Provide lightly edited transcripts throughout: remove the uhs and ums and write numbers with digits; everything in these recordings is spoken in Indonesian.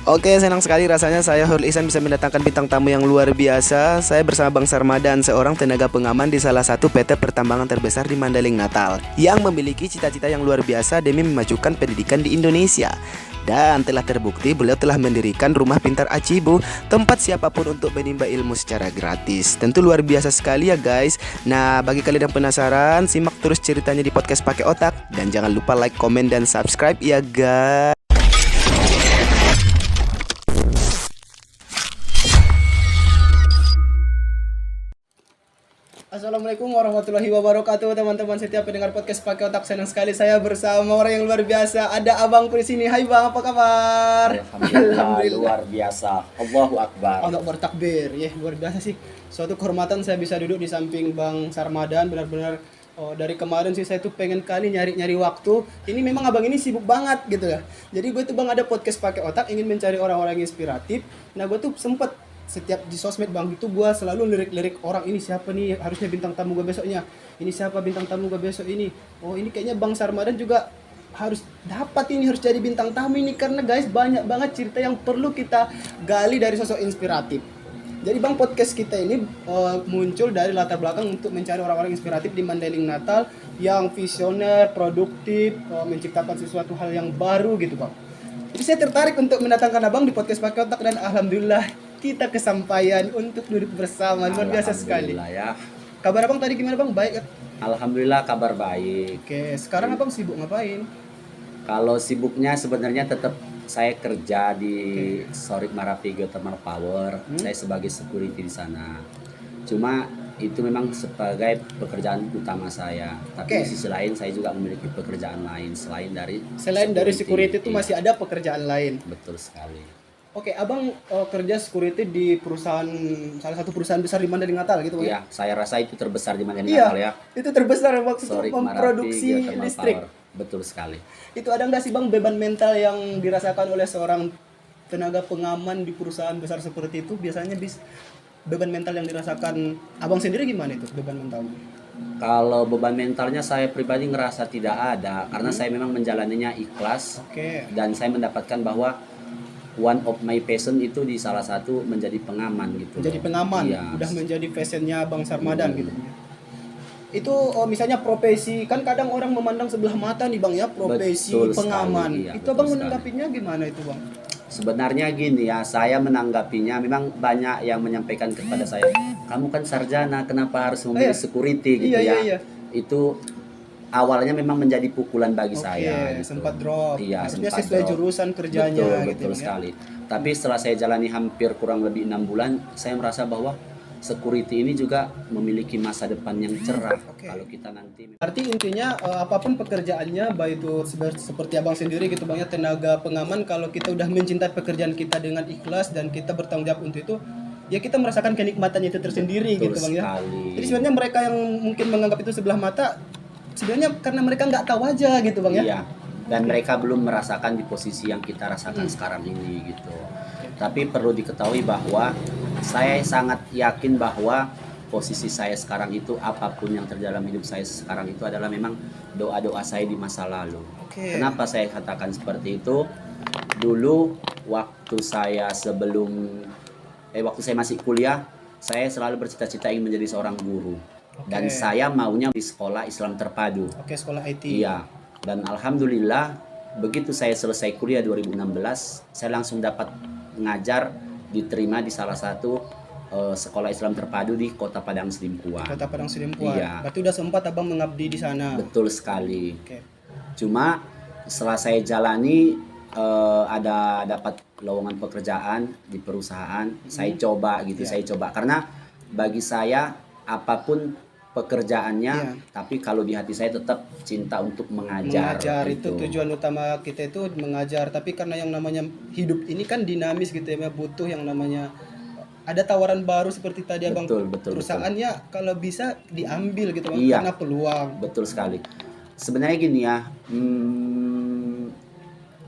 Oke, senang sekali rasanya saya Hurul Ihsan bisa mendatangkan bintang tamu yang luar biasa. Saya bersama Bang Sarmadan, seorang tenaga pengaman di salah satu PT pertambangan terbesar di Mandailing, Natal, yang memiliki cita-cita yang luar biasa demi memajukan pendidikan di Indonesia. Dan telah terbukti beliau telah mendirikan Rumah Pintar Acibu, tempat siapapun untuk menimba ilmu secara gratis. Tentu luar biasa sekali ya guys. Nah, bagi kalian yang penasaran, simak terus ceritanya di podcast Pakai Otak. Dan jangan lupa like, komen, dan subscribe ya guys. Assalamualaikum warahmatullahi wabarakatuh, teman-teman setiap pendengar podcast Pakai Otak. Senang sekali saya bersama orang yang luar biasa. Ada abangku di sini. Hai bang, apa kabar? Alhamdulillah. Luar biasa. Allahu Akbar. Allah bertakbir. Ya, luar biasa sih. Suatu kehormatan saya bisa duduk di samping Bang Sarmadan. Benar-benar dari kemarin sih saya tuh pengen kali nyari waktu. Ini memang abang ini sibuk banget gitu ya. Jadi gue tuh bang ada podcast Pakai Otak, ingin mencari orang-orang inspiratif. Nah, gue tuh sempet setiap di sosmed bang itu gue selalu lirik-lirik orang, ini siapa nih harusnya bintang tamu gue besoknya, ini siapa bintang tamu gue besok ini, oh ini kayaknya Bang Sarmadan juga harus dapat, ini harus jadi bintang tamu ini, karena guys banyak banget cerita yang perlu kita gali dari sosok inspiratif. Jadi bang, podcast kita ini muncul dari latar belakang untuk mencari orang-orang inspiratif di Mandailing, Natal, yang visioner, produktif, menciptakan sesuatu hal yang baru gitu bang. Jadi saya tertarik untuk mendatangkan abang di podcast Pakai Otak, dan alhamdulillah kita kesampaian untuk duduk bersama. Luar biasa sekali ya. Kabar abang tadi gimana bang? Baik kan? Alhamdulillah kabar baik. Oke, sekarang abang sibuk ngapain? Kalau sibuknya sebenarnya tetap saya kerja di Sorik Marapi Geothermal Power. Saya sebagai security di sana. Cuma itu memang sebagai pekerjaan utama saya. Tapi di sisi lain saya juga memiliki pekerjaan lain selain dari security itu masih ada pekerjaan lain. Betul sekali. Oke, abang kerja security di perusahaan, salah satu perusahaan besar di Mandailing, Natal gitu bang? Iya, saya rasa itu terbesar di Mandailing, Natal ya. Itu terbesar waktu Sorik memproduksi Marapi, listrik. Power. Betul sekali. Itu ada nggak sih bang beban mental yang dirasakan oleh seorang tenaga pengaman di perusahaan besar seperti itu? Biasanya beban mental yang dirasakan abang sendiri gimana itu beban mentalnya? Kalau beban mentalnya saya pribadi ngerasa tidak ada, karena saya memang menjalaninya ikhlas. Dan saya mendapatkan bahwa one of my passion itu di salah satu menjadi pengaman gitu. Jadi pengaman, iya. Udah menjadi passionnya Bang Sarmadan gitu. Itu misalnya profesi, kan kadang orang memandang sebelah mata nih bang ya, profesi Betul pengaman. sekali, iya, itu abang menanggapinya gimana itu bang? Sebenarnya gini ya, saya menanggapinya memang banyak yang menyampaikan kepada saya, kamu kan sarjana, kenapa harus memilih security gitu ya. Itu awalnya memang menjadi pukulan bagi saya gitu. Sempat drop. Iya, maksudnya sempat sesuai drop. jurusan kerjanya betul gitu, sekali. Tapi setelah saya jalani hampir kurang lebih 6 bulan, saya merasa bahwa security ini juga memiliki masa depan yang cerah. Kalau kita nanti arti intinya apapun pekerjaannya, baik itu seperti abang sendiri gitu bang ya, tenaga pengaman, kalau kita udah mencintai pekerjaan kita dengan ikhlas dan kita bertanggung jawab untuk itu, ya kita merasakan kenikmatannya itu tersendiri. Betul gitu bang ya. Jadi sebenarnya mereka yang mungkin menganggap itu sebelah mata, sebenarnya karena mereka nggak tahu aja gitu bang ya. Iya. Dan mereka belum merasakan di posisi yang kita rasakan sekarang ini gitu. Tapi perlu diketahui bahwa saya sangat yakin bahwa posisi saya sekarang itu, apapun yang terjadi dalam hidup saya sekarang itu adalah memang doa-doa saya di masa lalu. Kenapa saya katakan seperti itu? Dulu waktu saya waktu saya masih kuliah, saya selalu bercita-cita ingin menjadi seorang guru. Dan saya maunya di sekolah Islam Terpadu. Sekolah IT. Iya. Dan alhamdulillah begitu saya selesai kuliah 2016, saya langsung dapat ngajar, diterima di salah satu sekolah Islam Terpadu di Kota Padang Sidimpuan. Kota Padang Sidimpuan. Iya. Berarti udah sempat abang mengabdi di sana. Betul sekali. Cuma setelah saya jalani ada dapat lowongan pekerjaan di perusahaan, saya coba gitu, saya coba karena bagi saya apapun pekerjaannya, tapi kalau di hati saya tetap cinta untuk mengajar. Mengajar itu tujuan utama kita, itu mengajar. Tapi karena yang namanya hidup ini kan dinamis gitu ya, butuh yang namanya ada tawaran baru seperti tadi abang. Perusahaannya kalau bisa diambil gitu bang, karena peluang. Betul sekali. Sebenarnya gini ya,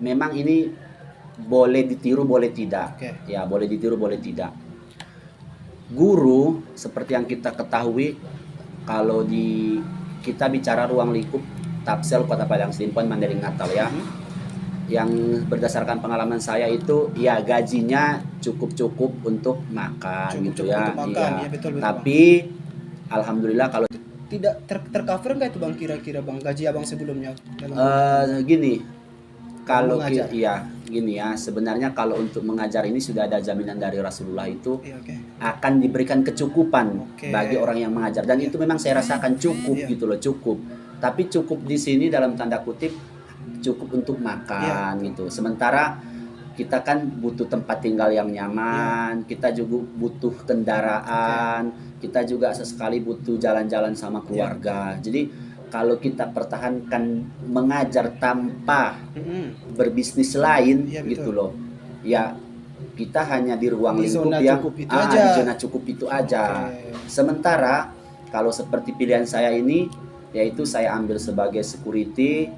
memang ini boleh ditiru boleh tidak. Ya boleh ditiru boleh tidak. Guru seperti yang kita ketahui, kalau kita bicara ruang lingkup Tapsel Kota Padang Sidimpuan Mandailing, Natal ya. yang berdasarkan pengalaman saya itu ya gajinya cukup-cukup untuk makan gitu Cukup-cukup ya. untuk makan, Iya. ya betul betul Bang. Tapi alhamdulillah kalau Tidak tercover nggak itu Bang kira-kira Bang gaji Abang sebelumnya dalam gini, dalam kalau mengajar? iya gini ya, sebenarnya kalau untuk mengajar ini sudah ada jaminan dari Rasulullah itu Iya, oke. akan diberikan kecukupan Oke. bagi orang yang mengajar, dan Iya. itu memang saya rasakan cukup Iya. gitu loh, cukup. Tapi cukup di sini dalam tanda kutip cukup untuk Iya. makan gitu. Sementara kita kan butuh tempat tinggal yang Iya. nyaman, kita juga butuh kendaraan, kita juga sesekali butuh jalan-jalan sama keluarga. Jadi kalau kita pertahankan mengajar tanpa Mm-mm. berbisnis lain Iya, gitu betul. loh, ya kita hanya di ruang Di lingkup zona yang cukup itu aja. di zona cukup itu aja. Oke. Sementara kalau seperti pilihan saya ini, yaitu saya ambil sebagai security,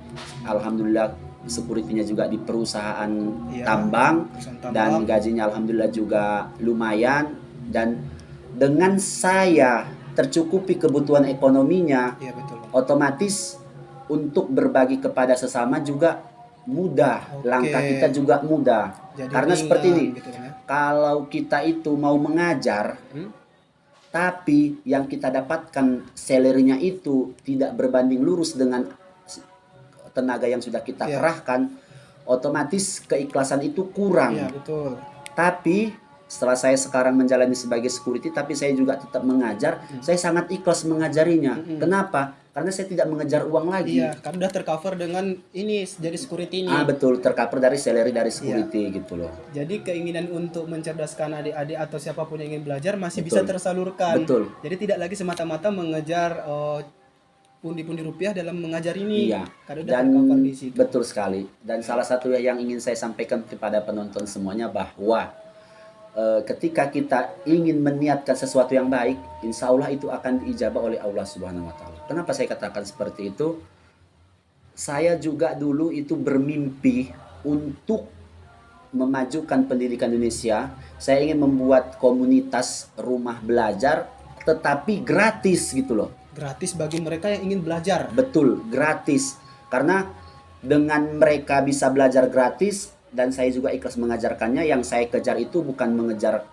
alhamdulillah securitynya juga di perusahaan Iya. tambang, Perusahaan dan tambang. gajinya alhamdulillah juga lumayan, dan dengan saya tercukupi kebutuhan ekonominya, Iya betul Bang. otomatis untuk berbagi kepada sesama juga mudah, Oke. langkah kita juga mudah. Jadi Karena seperti ringan ini, gitu Bang ya. kalau kita itu mau mengajar, tapi yang kita dapatkan salary-nya itu tidak berbanding lurus dengan tenaga yang sudah kita Iya. kerahkan, otomatis keikhlasan itu kurang. Iya betul. Tapi setelah saya sekarang menjalani sebagai security, tapi saya juga tetap mengajar, saya sangat ikhlas mengajarinya. Kenapa? Karena saya tidak mengejar uang lagi. Iya, kan udah tercover dengan ini jadi security ini. Betul, tercover dari salary dari security gitu loh. Jadi keinginan untuk mencerdaskan adik-adik atau siapapun yang ingin belajar masih Betul. bisa tersalurkan. Betul. Jadi tidak lagi semata-mata mengejar pundi-pundi rupiah dalam mengajar ini. Iya. Karena udah Dan tercover di situ. betul sekali. Dan salah satu yang ingin saya sampaikan kepada penonton semuanya bahwa ketika kita ingin meniatkan sesuatu yang baik, insya Allah itu akan diijabah oleh Allah Subhanahu Wa Taala. Kenapa saya katakan seperti itu? Saya juga dulu itu bermimpi untuk memajukan pendidikan Indonesia. Saya ingin membuat komunitas rumah belajar, tetapi gratis gitu loh. Gratis bagi mereka yang ingin belajar. Betul, gratis. Karena dengan mereka bisa belajar gratis, dan saya juga ikhlas mengajarkannya, yang saya kejar itu bukan mengejar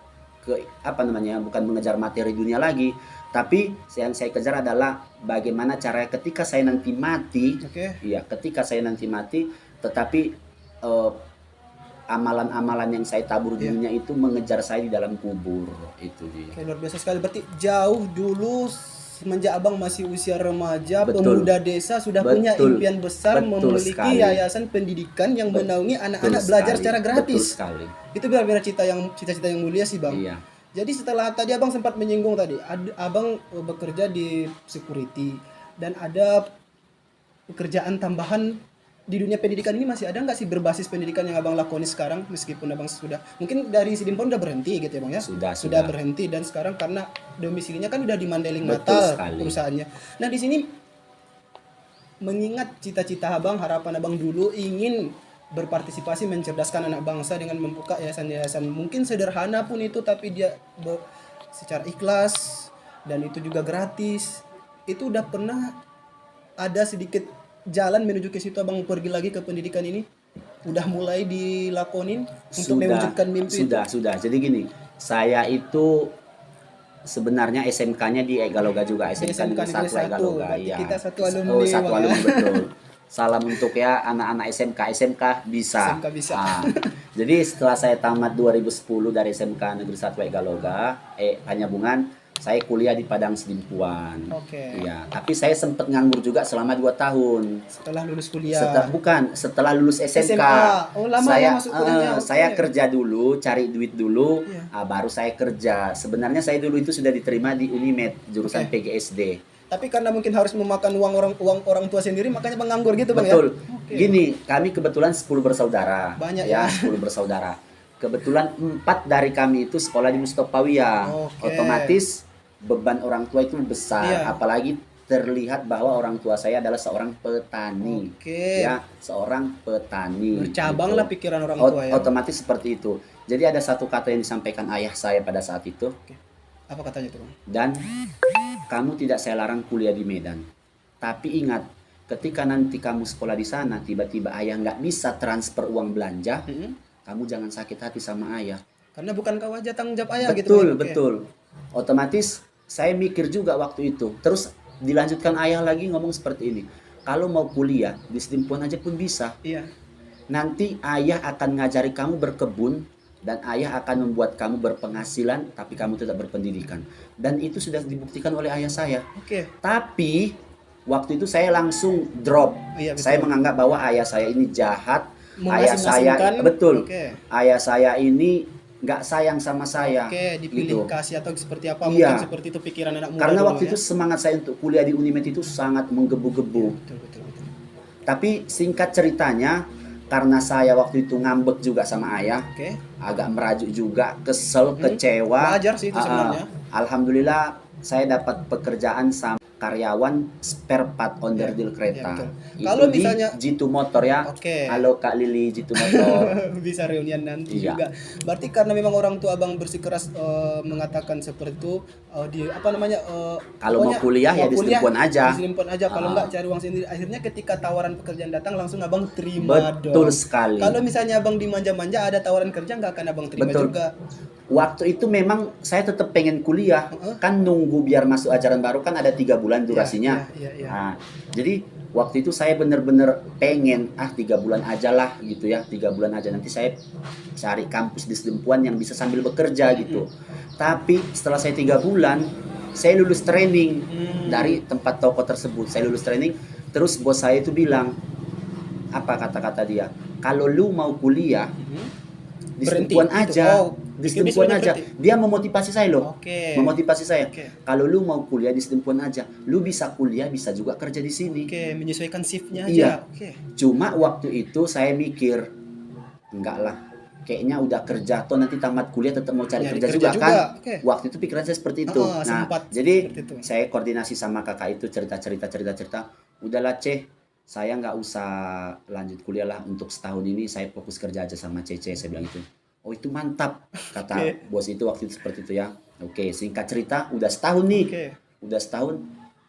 bukan mengejar materi dunia lagi, tapi yang saya kejar adalah bagaimana caranya ketika saya nanti mati, Oke. iya, ketika saya nanti mati, tetapi amalan-amalan yang saya tabur di dunia itu mengejar saya di dalam kubur, itu dia. Oke, luar biasa sekali. Berarti jauh dulu semenjak Abang masih usia remaja, Betul. pemuda desa sudah Betul. punya impian besar Betul memiliki sekali. yayasan pendidikan yang menaungi anak-anak Betul belajar sekali. secara Betul gratis. sekali. Itu benar-benar cita-cita yang mulia sih Bang. Iya. Jadi setelah tadi Abang sempat menyinggung tadi, Abang bekerja di security dan ada pekerjaan tambahan di dunia pendidikan ini, masih ada nggak sih berbasis pendidikan yang Abang lakoni sekarang, meskipun Abang sudah mungkin dari Sidimpon udah berhenti gitu ya Bang ya? Sudah. Berhenti, dan sekarang karena domisilinya kan udah di Mandailing Betul Natal sekali. perusahaannya. Nah di sini mengingat cita-cita Abang, harapan Abang dulu ingin berpartisipasi mencerdaskan anak bangsa dengan membuka yayasan-yayasan mungkin sederhana pun itu, tapi dia secara ikhlas dan itu juga gratis. Itu udah pernah ada sedikit jalan menuju ke situ Abang pergi lagi ke pendidikan ini? Udah mulai dilakonin untuk mewujudkan mimpi itu? Sudah. Jadi gini, saya itu sebenarnya SMK-nya di Egaloga juga, SMK Negeri 1 Egaloga. Berarti Iya. kita satu alumni, satu Bang, ya. alumni, betul. Salam untuk ya anak-anak SMK bisa. SMK bisa. Jadi setelah saya tamat 2010 dari SMK Negeri 1 Egaloga, Panyabungan, saya kuliah di Padang Sidimpuan. Oke. Iya, tapi saya sempat nganggur juga selama 2 tahun. Setelah lulus kuliah. Setelah lulus SMK. SMA. Oh, lama saya ya masuk kuliahnya. Oke. saya kerja dulu, cari duit dulu, Iya. baru saya kerja. Sebenarnya saya dulu itu sudah diterima di Unimed jurusan Oke. PGSD. Tapi karena mungkin harus memakan uang orang tua sendiri, makanya menganggur gitu Bang Betul. ya? Oke. Gini, kami kebetulan 10 bersaudara. Banyak ya. 10 bersaudara. Kebetulan 4 dari kami itu sekolah di Mustopawiyah. Oke. Otomatis beban orang tua itu besar, Iya. apalagi terlihat bahwa orang tua saya adalah seorang petani. Oke. Ya, seorang petani. Bercabang gitu. lah pikiran orang tua ya. Otomatis seperti itu. Jadi ada satu kata yang disampaikan ayah saya pada saat itu, Oke. Apa katanya tuh Bang? dan kamu tidak saya larang kuliah di Medan. Tapi ingat, ketika nanti kamu sekolah di sana, tiba-tiba ayah nggak bisa transfer uang belanja, kamu jangan sakit hati sama ayah. Karena bukan kau aja tanggung jawab ayah gitu. Betul, Bang. Oke. betul. Otomatis saya mikir juga waktu itu. Terus dilanjutkan ayah lagi ngomong seperti ini. Kalau mau kuliah di Sedempuan aja pun bisa. Iya. Nanti ayah akan ngajari kamu berkebun dan ayah akan membuat kamu berpenghasilan tapi kamu tetap berpendidikan. Dan itu sudah dibuktikan oleh ayah saya. Oke. Tapi waktu itu saya langsung drop. Iya, betul. Saya menganggap bahwa ayah saya ini jahat. Ayah saya Mengasing-asingkan. betul. Oke. Ayah saya ini nggak sayang sama saya. Oke, dipilih gitu. kasih atau seperti apa? Iya. Mungkin seperti itu pikiran anak muda Karena dulu, waktu ya. itu semangat saya untuk kuliah di Unimed itu sangat menggebu-gebu. Betul, betul, betul. Tapi singkat ceritanya, karena saya waktu itu ngambek juga sama ayah, Oke. agak merajuk juga, kesel, kecewa. Wajar sih itu sebenarnya. Alhamdulillah saya dapat pekerjaan sama karyawan spare part onderdil kereta. betul. Itu Kalau di misalnya- Jitu Motor ya. Oke. Halo Kak Lili Jitu Motor. Bisa reunian nanti Iya. juga. Berarti karena memang orang tua abang bersikeras mengatakan seperti itu, di apa namanya? Kalau mau pokoknya kuliah ya di Sedempuan aja. Di Sedempuan aja. Kalau Ah. nggak cari uang sendiri. Akhirnya ketika tawaran pekerjaan datang langsung abang terima Betul dong. sekali. Kalau misalnya abang dimanja-manja ada tawaran kerja nggak akan abang terima Betul. juga. Waktu itu memang saya tetap pengen kuliah, kan nunggu biar masuk ajaran baru kan ada 3 bulan durasinya. Iya. Nah, jadi waktu itu saya bener-bener pengen 3 bulan aja lah gitu ya, 3 bulan aja nanti saya cari kampus di Sedempuan yang bisa sambil bekerja gitu. Tapi setelah saya 3 bulan saya lulus training dari tempat toko tersebut. Saya lulus training, terus bos saya itu bilang apa kata-kata dia, kalau lu mau kuliah di Berhenti, Sedempuan gitu. aja, Oh, di bikin Sedempuan bisnisnya aja. berhenti. Dia memotivasi saya loh. Oke. Memotivasi saya. Oke. Kalau lu mau kuliah di Sedempuan aja, lu bisa kuliah, bisa juga kerja di sini. Oke, menyesuaikan shiftnya aja. Iya. Oke. Cuma waktu itu saya mikir, enggak lah, kayaknya udah kerja, toh nanti tamat kuliah tetap mau cari Nyari kerja, kerja juga juga, kan. oke. Waktu itu pikiran saya seperti itu. Oh, Nah, sempat jadi seperti itu. saya koordinasi sama kakak itu cerita. Udahlah Ceh, saya nggak usah lanjut kuliah lah untuk setahun ini, saya fokus kerja aja sama Cece, saya bilang itu. Oh itu mantap, kata Oke. bos itu waktu itu seperti itu ya. Oke, singkat cerita, udah setahun nih. Oke. Udah setahun,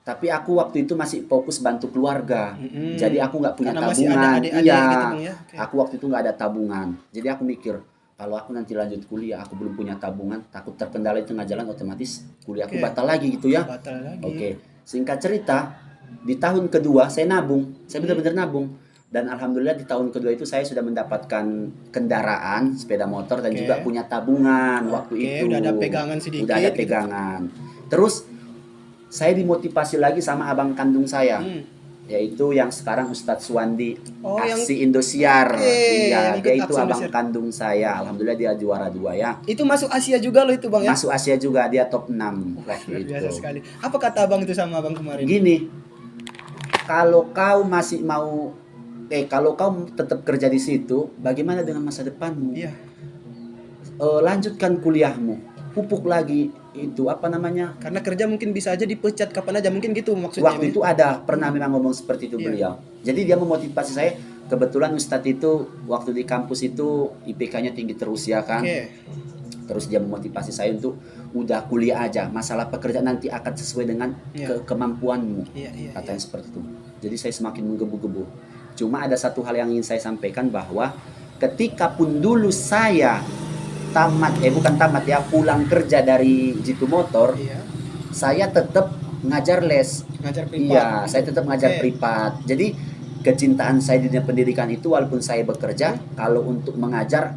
tapi aku waktu itu masih fokus bantu keluarga. Jadi aku nggak punya Karena masih ada tabungan. adik-adik Iya, gitu, Bang, ya? Oke. aku waktu itu nggak ada tabungan. Jadi aku mikir, kalau aku nanti lanjut kuliah, aku belum punya tabungan, takut terkendala di tengah jalan, otomatis kuliah aku Oke. batal lagi gitu ya. Batal lagi. Oke, singkat cerita, di tahun kedua saya nabung, saya benar-benar nabung. Dan alhamdulillah di tahun kedua itu saya sudah mendapatkan kendaraan sepeda motor dan Oke. juga punya tabungan waktu Oke, itu. udah ada pegangan sedikit Udah ada gitu. pegangan. Terus saya dimotivasi lagi sama abang kandung saya, yaitu yang sekarang Ustadz Suwandi, Oh, yang- Aksi Indosiar. Oke, Iya, yang ikut dia itu Aksi abang Indosiar. kandung saya. Alhamdulillah dia juara 2 ya. Itu masuk Asia juga loh itu, Bang, ya? Masuk Asia juga, dia top 6 waktu Luar itu. biasa sekali. Apa kata abang itu sama abang kemarin? Gini, kalau kau masih mau kalau kau tetap kerja di situ, bagaimana dengan masa depanmu? Iya. Lanjutkan kuliahmu, pupuk lagi itu apa namanya? Karena kerja mungkin bisa aja dipecat kapan aja, mungkin gitu maksudnya. Waktu Bang. itu ada pernah memang ngomong seperti itu Iya. beliau. Jadi dia memotivasi saya. Kebetulan Ustadz itu waktu di kampus itu IPK-nya tinggi terus ya kan. Oke. Terus dia memotivasi saya untuk udah kuliah aja. Masalah pekerjaan nanti akan sesuai dengan Iya. kemampuanmu. Iya. Katanya seperti itu. Jadi saya semakin menggebu-gebu. Cuma ada satu hal yang ingin saya sampaikan bahwa ketika pun dulu saya bukan tamat ya, pulang kerja dari Jitu Motor, Iya. saya tetap ngajar les. Ngajar privat. Iya, saya tetap ngajar Oke. privat. Jadi kecintaan saya di dunia pendidikan itu walaupun saya bekerja, kalau untuk mengajar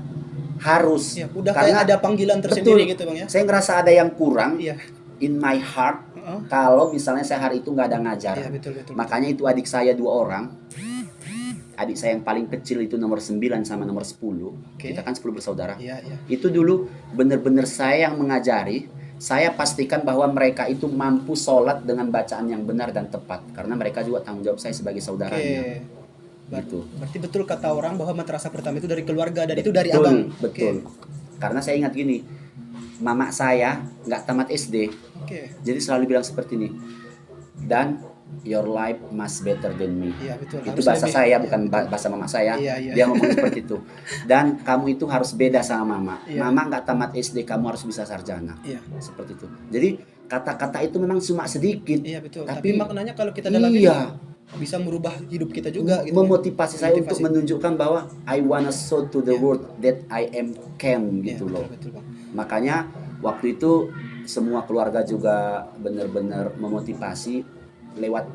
harus. Iya, udah Karena kayak ada panggilan tersendiri betul, gitu, Bang, ya. saya ngerasa ada yang kurang Iya. in my heart Heeh. kalau misalnya saya hari itu nggak ada ngajar. Iya, betul. Makanya itu adik saya 2 orang. Adik saya yang paling kecil itu nomor 9 sama nomor 10. Oke. Kita kan 10 bersaudara. Iya. Itu dulu benar-benar saya yang mengajari. Saya pastikan bahwa mereka itu mampu sholat dengan bacaan yang benar dan tepat. Karena mereka juga tanggung jawab saya sebagai saudaranya. Oke. Gitu. Berarti betul kata orang bahwa madrasah pertama itu dari keluarga dan itu dari Betul, abang. betul. Karena saya ingat gini, mama saya nggak tamat SD. Oke. Jadi selalu bilang seperti ini. Dan your life must better than me. Iya, betul. Itu Harus bahasa lebih- saya, iya, bukan bahasa mama saya. Iya. Dia ngomong seperti itu. Dan kamu itu harus beda sama mama. Iya. Mama nggak tamat SD, kamu harus bisa sarjana. Iya. Seperti itu. Jadi kata-kata itu memang cuma sedikit. Iya, betul. Tapi Tapi maknanya kalau kita dalami iya, bisa merubah hidup kita juga gitu. Memotivasi saya untuk Memotivasi. menunjukkan bahwa I wanna show to the Ya. world that I am can Ya, gitu loh. betul, Bang. Makanya waktu itu semua keluarga juga benar-benar memotivasi lewat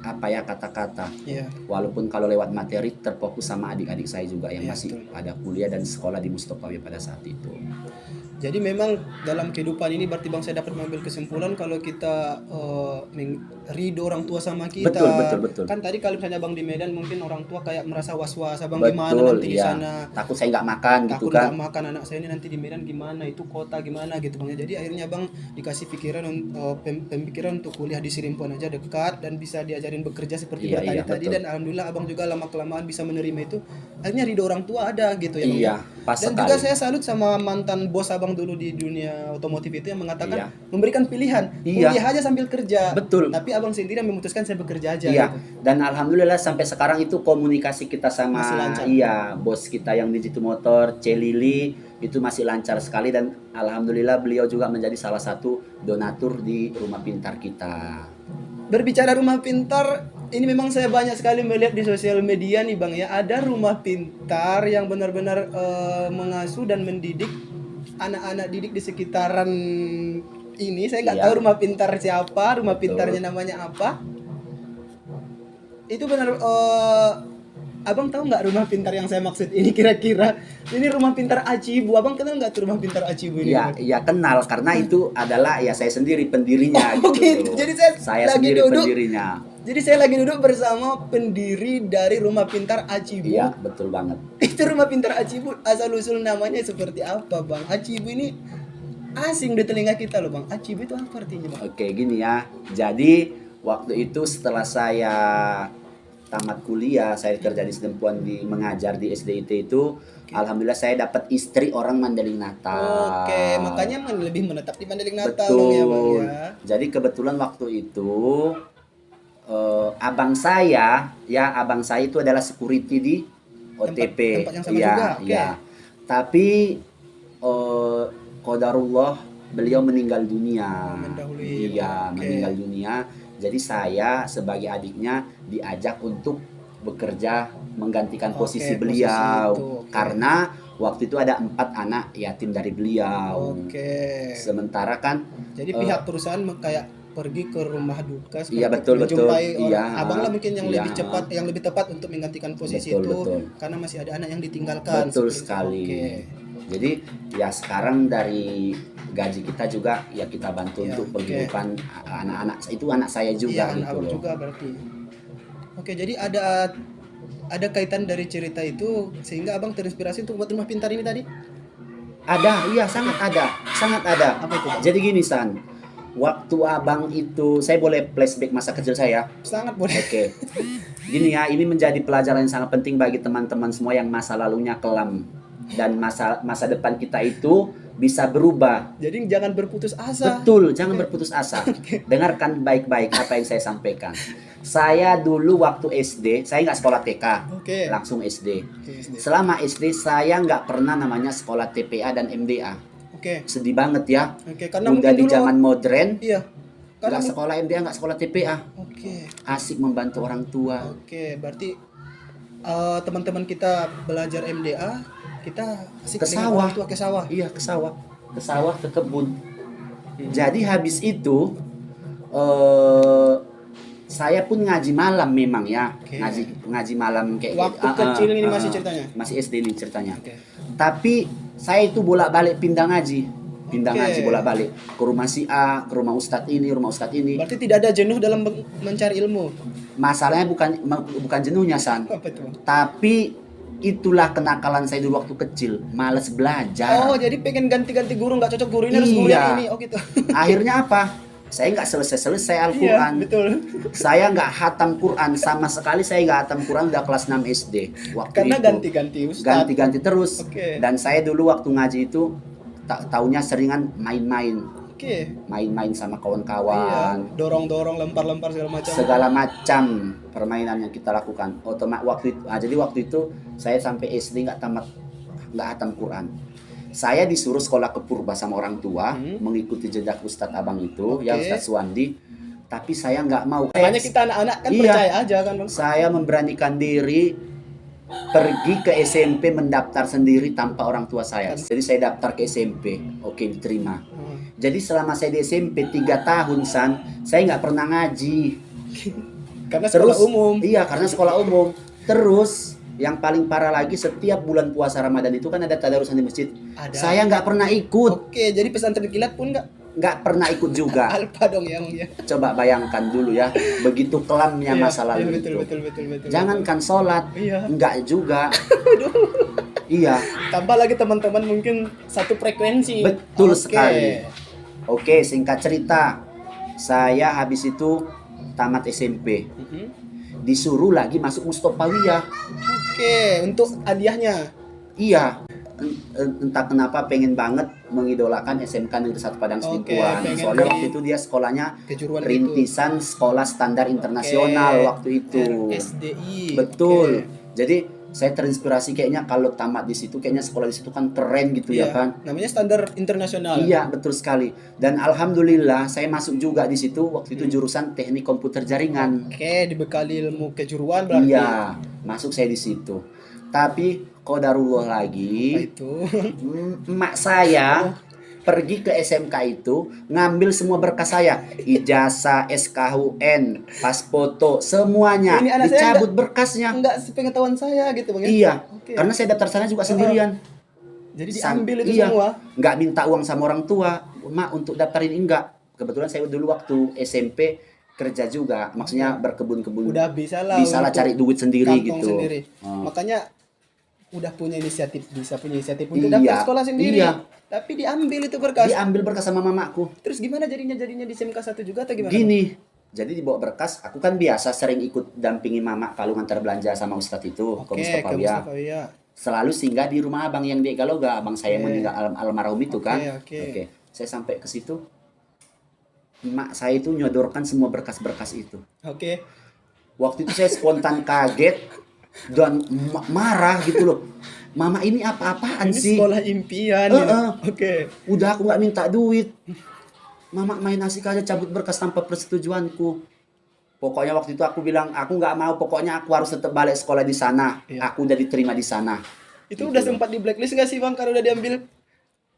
apa ya, kata-kata. Iya. Walaupun kalau lewat materi terfokus sama adik-adik saya juga yang Iya, masih betul. pada kuliah dan sekolah di Mustopawi pada saat itu. Jadi memang dalam kehidupan ini berarti Bang saya dapat mengambil kesimpulan kalau kita ridho orang tua sama kita. Betul. Kan tadi kalau misalnya Bang di Medan mungkin orang tua kayak merasa was-was, Abang Betul, gimana nanti di iya. sana. Takut saya nggak makan gitu Takut kan. nggak makan anak saya ini nanti di Medan gimana, itu kota gimana gitu Bang. Jadi akhirnya Bang dikasih pikiran pemikiran untuk kuliah di Sirimpuan aja dekat dan bisa diajarin bekerja seperti Iya, tadi betul. dan alhamdulillah Abang juga lama kelamaan bisa menerima itu. Akhirnya ridho orang tua ada gitu ya Bang. Iya, Ya. pas Dan sekali. juga saya salut sama mantan bos Abang dulu di dunia otomotif itu yang mengatakan Iya. memberikan pilihan, Iya. kuliah aja sambil kerja. Betul. Tapi Abang sendiri yang memutuskan saya bekerja aja Iya, gitu. dan alhamdulillah sampai sekarang itu komunikasi kita sama Masih lancar. bos kita yang di Jitu Motor, Celili, itu masih lancar sekali dan alhamdulillah beliau juga menjadi salah satu donatur di rumah pintar kita. Berbicara rumah pintar, ini memang saya banyak sekali melihat di sosial media nih Bang ya. Ada rumah pintar yang benar-benar mengasuh dan mendidik anak-anak didik di sekitaran ini. Saya nggak Iya. tahu rumah pintar siapa, rumah Betul. pintarnya namanya apa. Itu benar Abang tahu nggak rumah pintar yang saya maksud ini kira-kira? Ini rumah pintar Acibu. Abang kenal nggak tuh rumah pintar Acibu ini? Iya, iya kenal karena itu adalah ya saya sendiri pendirinya Oh, gitu. gitu. Jadi saya lagi sendiri duduk. pendirinya. Jadi saya lagi duduk bersama pendiri dari rumah pintar Acibu. Iya, betul banget. Itu rumah pintar Acibu, asal usul namanya seperti apa Bang? Acibu ini asing di telinga kita loh Bang. Acibu itu apa artinya Bang? Oke, gini ya. Jadi waktu itu setelah saya tamat kuliah, saya kerja di Sedempuan mengajar di SDIT itu, alhamdulillah saya dapat istri orang Mandailing Natal. Oke, makanya lebih menetap di Mandailing Natal dong ya Bang Betul. ya. Jadi kebetulan waktu itu abang saya itu adalah security di OTP. Tempat yang sama Iya, juga, oke. iya. Tapi qadarullah beliau meninggal dunia. Mendahului. Iya, Oke. meninggal dunia. Jadi saya sebagai adiknya diajak untuk bekerja menggantikan Oke, posisi posisi beliau itu, oke. karena waktu itu ada 4 anak yatim dari beliau. Oke. Sementara kan Jadi pihak perusahaan kayak pergi ke rumah duka Iya, seperti betul. menjumpai orang. Iya. Abang lah mungkin yang Iya. lebih cepat, yang lebih tepat untuk menggantikan posisi Betul, itu betul. karena masih ada anak yang ditinggalkan. betul seperti itu. sekali. Oke. Jadi ya sekarang dari gaji kita juga ya kita bantu Ya, untuk oke. penghidupan anak-anak itu anak saya juga Iya, gitu abang loh. juga berarti. Oke, jadi ada kaitan dari cerita itu sehingga abang terinspirasi untuk buat rumah pintar ini tadi. Ada, iya sangat ada. Apa itu, Bang? Jadi gini San, waktu abang itu saya boleh flashback masa kecil saya. Sangat boleh. Oke. Gini ya, ini menjadi pelajaran yang sangat penting bagi teman-teman semua yang masa lalunya kelam dan masa depan kita itu bisa berubah. Jadi jangan berputus asa. Betul, jangan berputus asa. Dengarkan baik-baik apa yang saya sampaikan. Saya dulu waktu SD, saya nggak sekolah TK, Oke. langsung SD. Oke, SD. Selama SD saya nggak pernah namanya sekolah TPA dan MDA. Oke. Sedih banget ya. Oke, karena Udah mungkin di dulu zaman modern, iya. Karena nggak sekolah MDA, nggak sekolah TPA. Oke. Asik membantu orang tua. Oke, berarti teman-teman kita belajar MDA, kita asik Ke dengan sawah. orang tua ke sawah. Iya, ke sawah, ke kebun. Jadi habis itu saya pun ngaji malam memang ya. Oke. Ngaji malam kayak Waktu kecil ini masih ceritanya? Masih SD nih ceritanya. Oke. Tapi saya itu bolak-balik pindah ngaji. Pindah Oke. ngaji bolak-balik ke rumah si A, ke rumah ustadz ini, rumah ustadz ini. Berarti tidak ada jenuh dalam mencari ilmu. Masalahnya bukan jenuhnya San, Apa itu? Bang? tapi itulah kenakalan saya dulu waktu kecil, males belajar. Oh, jadi pengen ganti-ganti guru, nggak cocok guru ini harus guru Iya. yang ini. Oh gitu. Akhirnya apa? Saya nggak selesai Iya, Al-Quran. betul. Saya nggak hatam Quran sama sekali. Saya nggak hatam Quran udah kelas 6 SD. Waktu Karena itu. ganti-ganti ustaz. Ganti-ganti terus. Oke. Dan saya dulu waktu ngaji itu taunya seringan main-main, Oke. main-main sama Iya, kawan-kawan. dorong-dorong, lempar-lempar segala macam. Segala macam permainan yang kita lakukan. Jadi waktu itu saya sampai SD nggak hatam Quran. Saya disuruh sekolah ke Purba sama orang tua, mengikuti jejak Ustadz Abang itu, Oke. ya Ustadz Suwandi. tapi saya nggak mau. Makanya kita anak-anak kan Iya. percaya aja kan Bang. Saya memberanikan diri pergi ke SMP mendaftar sendiri tanpa orang tua saya. Jadi saya daftar ke SMP, oke diterima. Jadi selama saya di SMP 3 tahun saya nggak pernah ngaji. Karena sekolah umum. Iya, karena sekolah umum. Terus yang paling parah lagi, setiap bulan puasa Ramadan itu kan ada tadarusan di masjid. Ada. Saya nggak pernah ikut. Oke, jadi pesantren kilat pun Nggak pernah ikut juga. alfa dong ya Bang ya. Coba bayangkan dulu ya, begitu kelamnya Iya, masa lalu iya, itu. betul. Jangankan sholat, Iya. nggak juga. Iya, Tambah lagi teman-teman mungkin satu frekuensi. betul Oke. sekali. Oke, singkat cerita, saya habis itu tamat SMP, Mhm. disuruh lagi masuk Mustofawiyah. Oke, untuk hadiahnya. Iya, entah kenapa pengen banget mengidolakan SMK Negeri 1 Padang Oke, Sidimpuan. pengen Soalnya di- waktu itu dia sekolahnya Kejuruan rintisan sekolah standar internasional Oke, waktu itu. RSDI. Betul. Oke. Jadi saya terinspirasi kayaknya kalau tamat di situ kayaknya sekolah di situ kan keren gitu Iya, ya kan. namanya standar internasional. Iya, betul sekali. Dan alhamdulillah saya masuk juga di situ waktu itu jurusan Teknik Komputer Jaringan. Oke, dibekali ilmu kejuruan berarti. Iya, masuk saya di situ. Tapi qadarullah Apa lagi, itu? emak saya pergi ke SMK itu ngambil semua berkas saya, ijazah, SKUN, pas foto, semuanya Ini anak saya dicabut berkasnya. Enggak sepengetahuan saya gitu Bang ya. Iya, Oke. karena saya daftar sana juga sendirian. Jadi diambil itu Iya, semua. nggak minta uang sama orang tua, mak untuk daftarin enggak. Kebetulan saya dulu waktu SMP kerja juga, maksudnya berkebun-kebun. Udah bisa lah Bisa lah untuk cari duit sendiri kantong gitu. sendiri. Oh. Makanya udah punya inisiatif untuk Iya, daftar sekolah sendiri. iya. Tapi diambil itu berkas. Diambil berkas sama mamaku. Terus gimana jadinya di SMK 1 juga atau gimana? Gini, jadi dibawa berkas, aku kan biasa sering ikut dampingi mama kalau ngantar belanja sama ustadz itu ke Oke, ke Mustofawiyah. Mustofawiyah. Selalu singgah di rumah abang yang di Galoga, abang saya Oke. meninggal almarhum itu kan. Oke. Saya sampai ke situ, emak saya itu nyodorkan semua berkas-berkas itu. Oke. Waktu itu saya spontan kaget dan marah gitu loh. Mama ini apa-apaan Ini sih? sekolah impian. Heeh. Ini. Oke. Udah aku nggak minta duit. Mama main asik aja cabut berkas tanpa persetujuanku. Pokoknya waktu itu aku bilang aku nggak mau. Pokoknya aku harus tetap balik sekolah di sana. Iya. Aku udah diterima di sana. Itu Gitu udah loh. sempat di blacklist nggak sih Bang kalau udah diambil?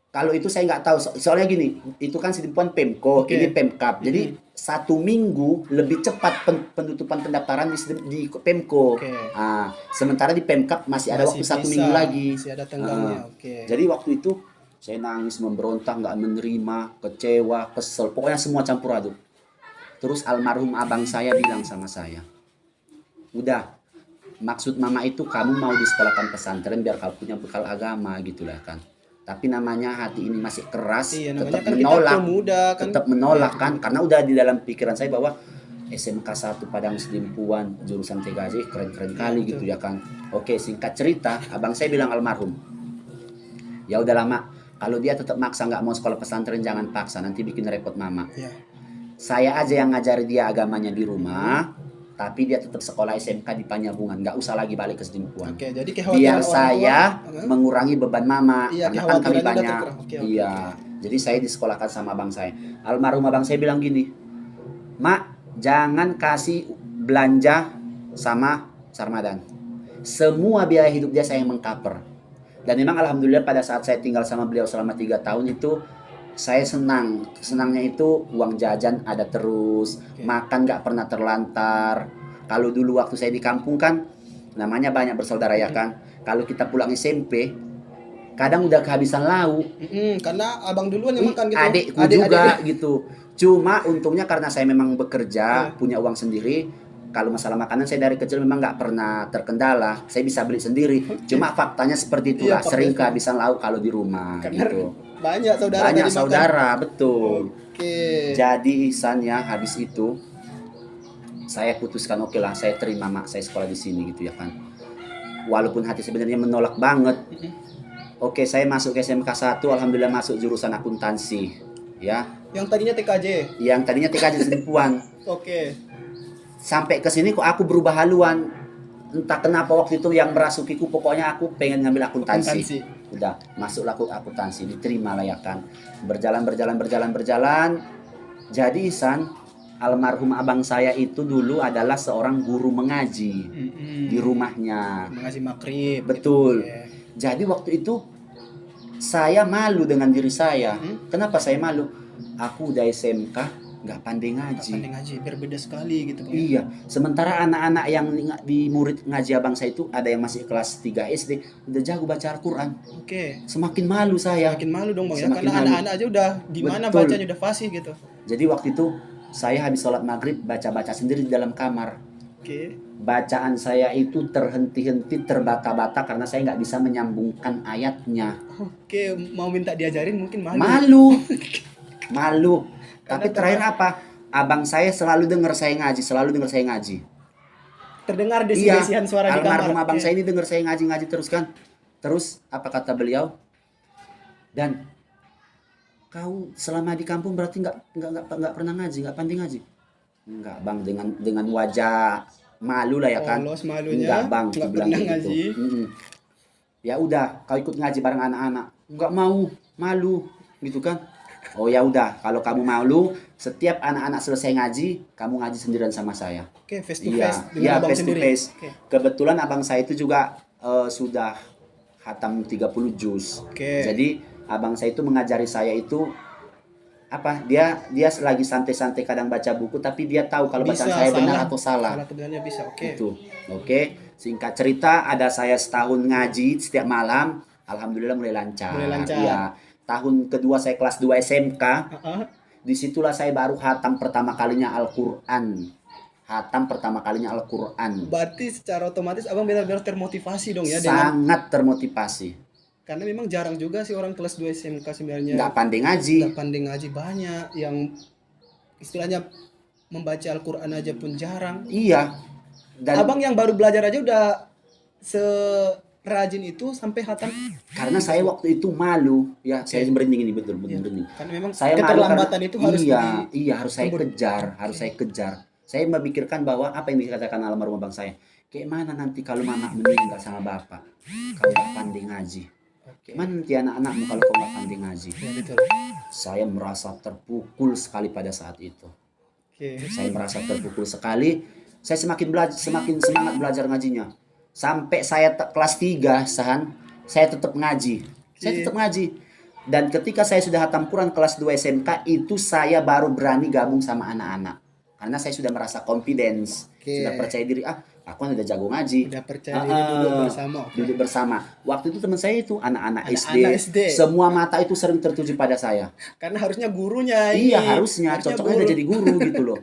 Kalau itu saya nggak tahu. Soalnya gini, itu kan Sidimpuan Pemko, Oke. ini Pemkap. Jadi 1 minggu lebih cepat penutupan pendaftaran di Pemko. Oke. Ah, sementara di Pemkap masih ada waktu 1 bisa, minggu lagi. Masih ada tenggangnya. Ah. Oke. Jadi waktu itu saya nangis, memberontak, nggak menerima, kecewa, kesel, pokoknya semua campur aduk. Terus almarhum abang saya bilang sama saya, udah, maksud mama itu kamu mau disekolahkan pesantren biar kamu punya bekal agama gitulah kan. Tapi namanya hati ini masih keras, Iya, namanya tetap kan kita menolak, pemuda kan. tetap menolak kan, karena udah di dalam pikiran saya bahwa SMK 1 Padang Sidimpuan jurusan TKJ keren-keren kali Betul. gitu ya kan. Oke, singkat cerita, abang saya bilang almarhum, ya udah lama, kalau dia tetap maksa nggak mau sekolah pesantren jangan paksa, nanti bikin repot mama. Iya. Saya aja yang ngajari dia agamanya di rumah, tapi dia tetap sekolah SMK di Panyabungan, nggak usah lagi balik ke Sidimpuan. Oke, jadi kekhawatiran Biar orang saya tua, mengurangi beban mama, Iya, karena kan kami kekhawatirannya udah banyak. terkurang. Oke. Iya, jadi saya disekolahkan sama abang saya. Almarhum abang saya bilang gini, Mak, jangan kasih belanja sama Sarmadan. Semua biaya hidup dia saya yang mengcover. Dan memang alhamdulillah pada saat saya tinggal sama beliau selama 3 tahun itu saya senang. Senangnya itu uang jajan ada terus, Oke. makan nggak pernah terlantar. Kalau dulu waktu saya di kampung kan namanya banyak bersaudara ya kan. Kalau kita pulang SMP kadang udah kehabisan lauk. karena abang duluan yang makan gitu. Adikku Adik- juga adik- gitu. Cuma untungnya karena saya memang bekerja, Iya. punya uang sendiri. Kalau masalah makanan saya dari kecil memang nggak pernah terkendala. Saya bisa beli sendiri. Cuma faktanya seperti itulah. Iya, Sering faktanya. kehabisan lauk kalau di rumah Karena gitu. banyak saudara Banyak tadi makan. saudara, betul. Oke. Jadi Ihsannya habis itu saya putuskan oke lah saya terima mak saya sekolah di sini gitu ya kan. Walaupun hati sebenarnya menolak banget. Oke, saya masuk ke SMK 1, alhamdulillah masuk jurusan akuntansi. Ya, Yang tadinya TKJ. yang tadinya TKJ Sidimpuan. Oke. Sampai ke sini kok aku berubah haluan. Entah kenapa waktu itu yang merasukiku pokoknya aku pengen ngambil akuntansi. Udah, masuklah aku akuntansi, diterima lah ya kan. Berjalan. Jadi Ihsan, almarhum abang saya itu dulu adalah seorang guru mengaji di rumahnya. Mengaji maghrib. Betul. Gitu. Oke. Jadi waktu itu saya malu dengan diri saya. Kenapa saya malu? Aku udah SMK, nggak pandai Nggak ngaji. pandai ngaji, berbeda sekali gitu Bang. Iya, sementara anak-anak yang di murid ngaji abang saya itu ada yang masih kelas 3 SD, udah jago baca Al-Quran. Oke. Semakin malu saya. Makin malu dong Bang ya, Semakin karena malu. anak-anak aja udah gimana Betul. bacanya udah fasih gitu. Jadi waktu itu saya habis sholat maghrib baca-baca sendiri di dalam kamar. Oke. Bacaan saya itu terhenti-henti, terbata-bata karena saya nggak bisa menyambungkan ayatnya. Oke, mau minta diajarin mungkin malu. Malu. Malu. Tapi Karena terakhir apa? Abang saya selalu dengar saya ngaji, selalu dengar saya ngaji. Terdengar Iya, desi-desian suara di kamar. almarhum abang Oke. saya ini dengar saya ngaji terus kan. Terus apa kata beliau? Dan kau selama di kampung berarti nggak pernah ngaji, nggak pandai ngaji. Enggak bang, dengan wajah malu lah ya kan. Polos malunya. Enggak bang, Nggak aku bilang pernah kayak ngaji. gitu. Ya udah, kau ikut ngaji bareng anak-anak. Enggak mau, malu, gitu kan? Oh ya udah, kalau kamu malu, setiap anak-anak selesai ngaji, kamu ngaji sendirian sama saya. Oke, face to Iya, face dengan iya, abang face to sendiri. face. Oke. Kebetulan abang saya itu juga sudah khatam 30 juz. Oke. Jadi abang saya itu mengajari saya itu apa? Dia lagi santai-santai kadang baca buku, tapi dia tahu kalau bacaan saya benar atau salah. Salah atau benar bisa. Oke. Itu. Oke. Singkat cerita, ada saya setahun ngaji setiap malam. Alhamdulillah mulai lancar. Mulai lancar. Iya. Tahun kedua saya kelas 2 SMK. Heeh. Disitulah saya baru hatam pertama kalinya Al-Quran. Hatam pertama kalinya Al-Quran. Berarti secara otomatis abang benar-benar termotivasi dong ya dengan, Sangat termotivasi. karena memang jarang juga sih orang kelas 2 SMK sebenarnya Nggak pandai ngaji. nggak pandai ngaji, banyak yang istilahnya membaca Al-Quran aja pun jarang. Iya. Dan Abang yang baru belajar aja udah serajin itu sampai hatam. karena saya waktu itu malu, ya saya merinding ini betul merinding. Karena memang Saya malu keterlambatan karena- itu harus iya harus saya kejar, harus saya kejar. Saya memikirkan bahwa apa yang dikatakan almarhum abang saya, kayak mana nanti kalau mama meninggal sama bapak, kau nggak pandai ngaji. Kayak mana nanti anak-anakmu kalau kau nggak pandai ngaji. Ya, betul. Saya merasa terpukul sekali pada saat itu. Oke. Saya merasa terpukul sekali. Saya semakin semangat belajar ngajinya. Sampai saya kelas 3, saya tetap ngaji. Saya tetap ngaji. Dan ketika saya sudah hatam Quran kelas 2 SMK, itu saya baru berani gabung sama anak-anak. Karena saya sudah merasa confidence, sudah percaya diri. Aku kan udah jago ngaji. Udah percaya diri duduk bersama. Oke. Duduk bersama. Waktu itu teman saya itu anak-anak Anak-anak SD. SD. Semua mata itu sering tertuju pada saya. Karena harusnya gurunya ini. Iya harusnya cocoknya udah jadi guru gitu loh.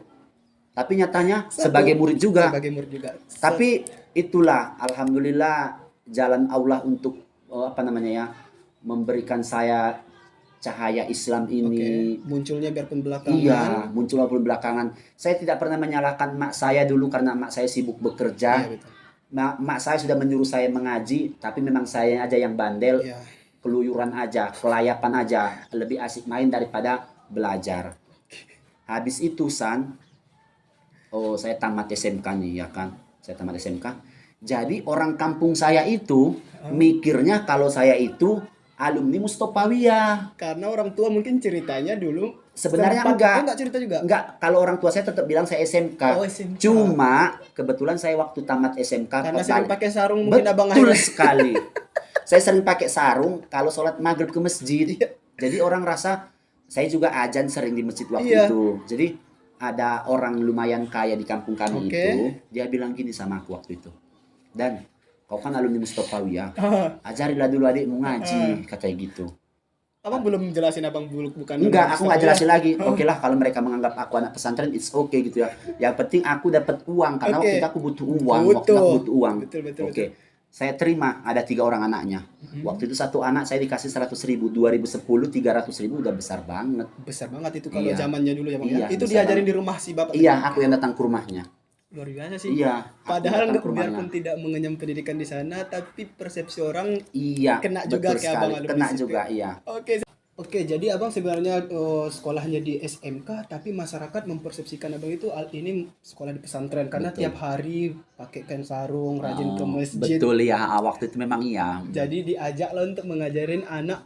Tapi nyatanya sebagai murid juga. Sebagai murid juga. Tapi itulah alhamdulillah jalan Allah untuk memberikan saya cahaya Islam ini. Munculnya biarpun belakangan. Iya, muncul walaupun belakangan. Saya tidak pernah menyalahkan mak saya dulu karena mak saya sibuk bekerja. Iya, betul. Mak saya sudah menyuruh saya mengaji, tapi memang saya aja yang bandel, Iya. keluyuran aja, kelayapan aja, lebih asik main daripada belajar. Habis itu saya tamat SMK nih ya kan. Saya tamat SMK. Jadi orang kampung saya itu mikirnya kalau saya itu alumni Mustofawiyah. Karena orang tua mungkin ceritanya dulu Sebenarnya sempat- enggak. Oh, enggak cerita juga. Enggak, kalau orang tua saya tetap bilang saya SMK. Oh, SMK. Cuma kebetulan saya waktu tamat SMK Karena sering pakai sarung mungkin abang betul akhirnya. sekali. Saya sering pakai sarung kalau sholat maghrib ke masjid. Iya. Jadi orang rasa saya juga azan sering di masjid waktu Iya. itu. Jadi ada orang lumayan kaya di kampung kami Oke. itu, dia bilang gini sama aku waktu itu. Dan kau kan alumni Mustofawiyah, ajarilah dulu adikmu ngaji, katanya gitu. Abang belum jelasin abang bukan. Enggak, aku nggak jelasin lagi. Oh. Oke lah kalau mereka menganggap aku anak pesantren, it's okay gitu ya. Yang penting aku dapat uang karena Oke. waktu itu aku butuh uang. Waktu Betul. itu aku butuh uang. Betul. Oke, saya terima. Ada 3 orang anaknya. Waktu itu satu anak saya dikasih 100.000, 2010 300.000 udah besar banget. Besar banget itu kalau Iya. zamannya dulu ya bang. Iya, Ya. Itu besar diajarin banget. di rumah si bapak. Iya, aku yang datang ke rumahnya. Luar biasa sih. Iya. aku Padahal datang nggak ke rumahnya. biarpun tidak mengenyam pendidikan di sana, tapi persepsi orang Iya, kena juga betul kayak sekali. abang alumni Kena situ. juga, iya. Oke, jadi abang sebenarnya sekolahnya di SMK, tapi masyarakat mempersepsikan abang itu ini sekolah di pesantren karena Betul. tiap hari pakai kain sarung, rajin ke masjid. Betul ya, waktu itu memang iya. Jadi diajak lah untuk mengajarin anak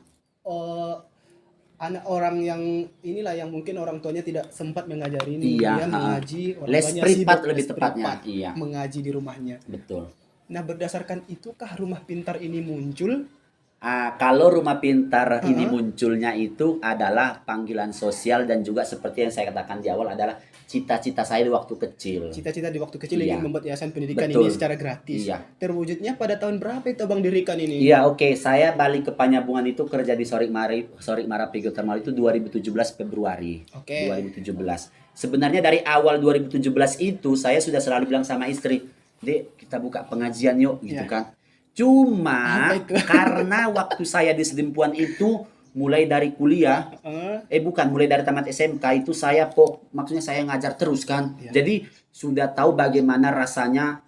anak orang yang inilah yang mungkin orang tuanya tidak sempat mengajari ini, Iya, dia mengaji, orang les tuanya privat sibuk, lebih les tepatnya. privat, Iya, mengaji di rumahnya. betul. Nah, berdasarkan itukah rumah pintar ini muncul? Kalau rumah pintar ini Heeh. munculnya itu adalah panggilan sosial dan juga seperti yang saya katakan di awal adalah cita-cita saya di waktu kecil. Cita-cita di waktu kecil ingin Iya, membuat yayasan pendidikan ini betul. secara gratis. Iya. Terwujudnya pada tahun berapa itu Abang dirikan ini? Iya, oke. Saya balik ke Panyabungan itu kerja di Sorik Marapi Geothermal itu 2017 Februari. Oke. 2017. Sebenarnya dari awal 2017 itu saya sudah selalu bilang sama istri, "Dek, kita buka pengajian yuk," gitu Iya. kan. Cuma Apa itu? karena waktu saya di Sedempuan itu mulai dari kuliah, bukan, mulai dari tamat SMK itu saya maksudnya saya ngajar terus kan. Iya. Jadi sudah tahu bagaimana rasanya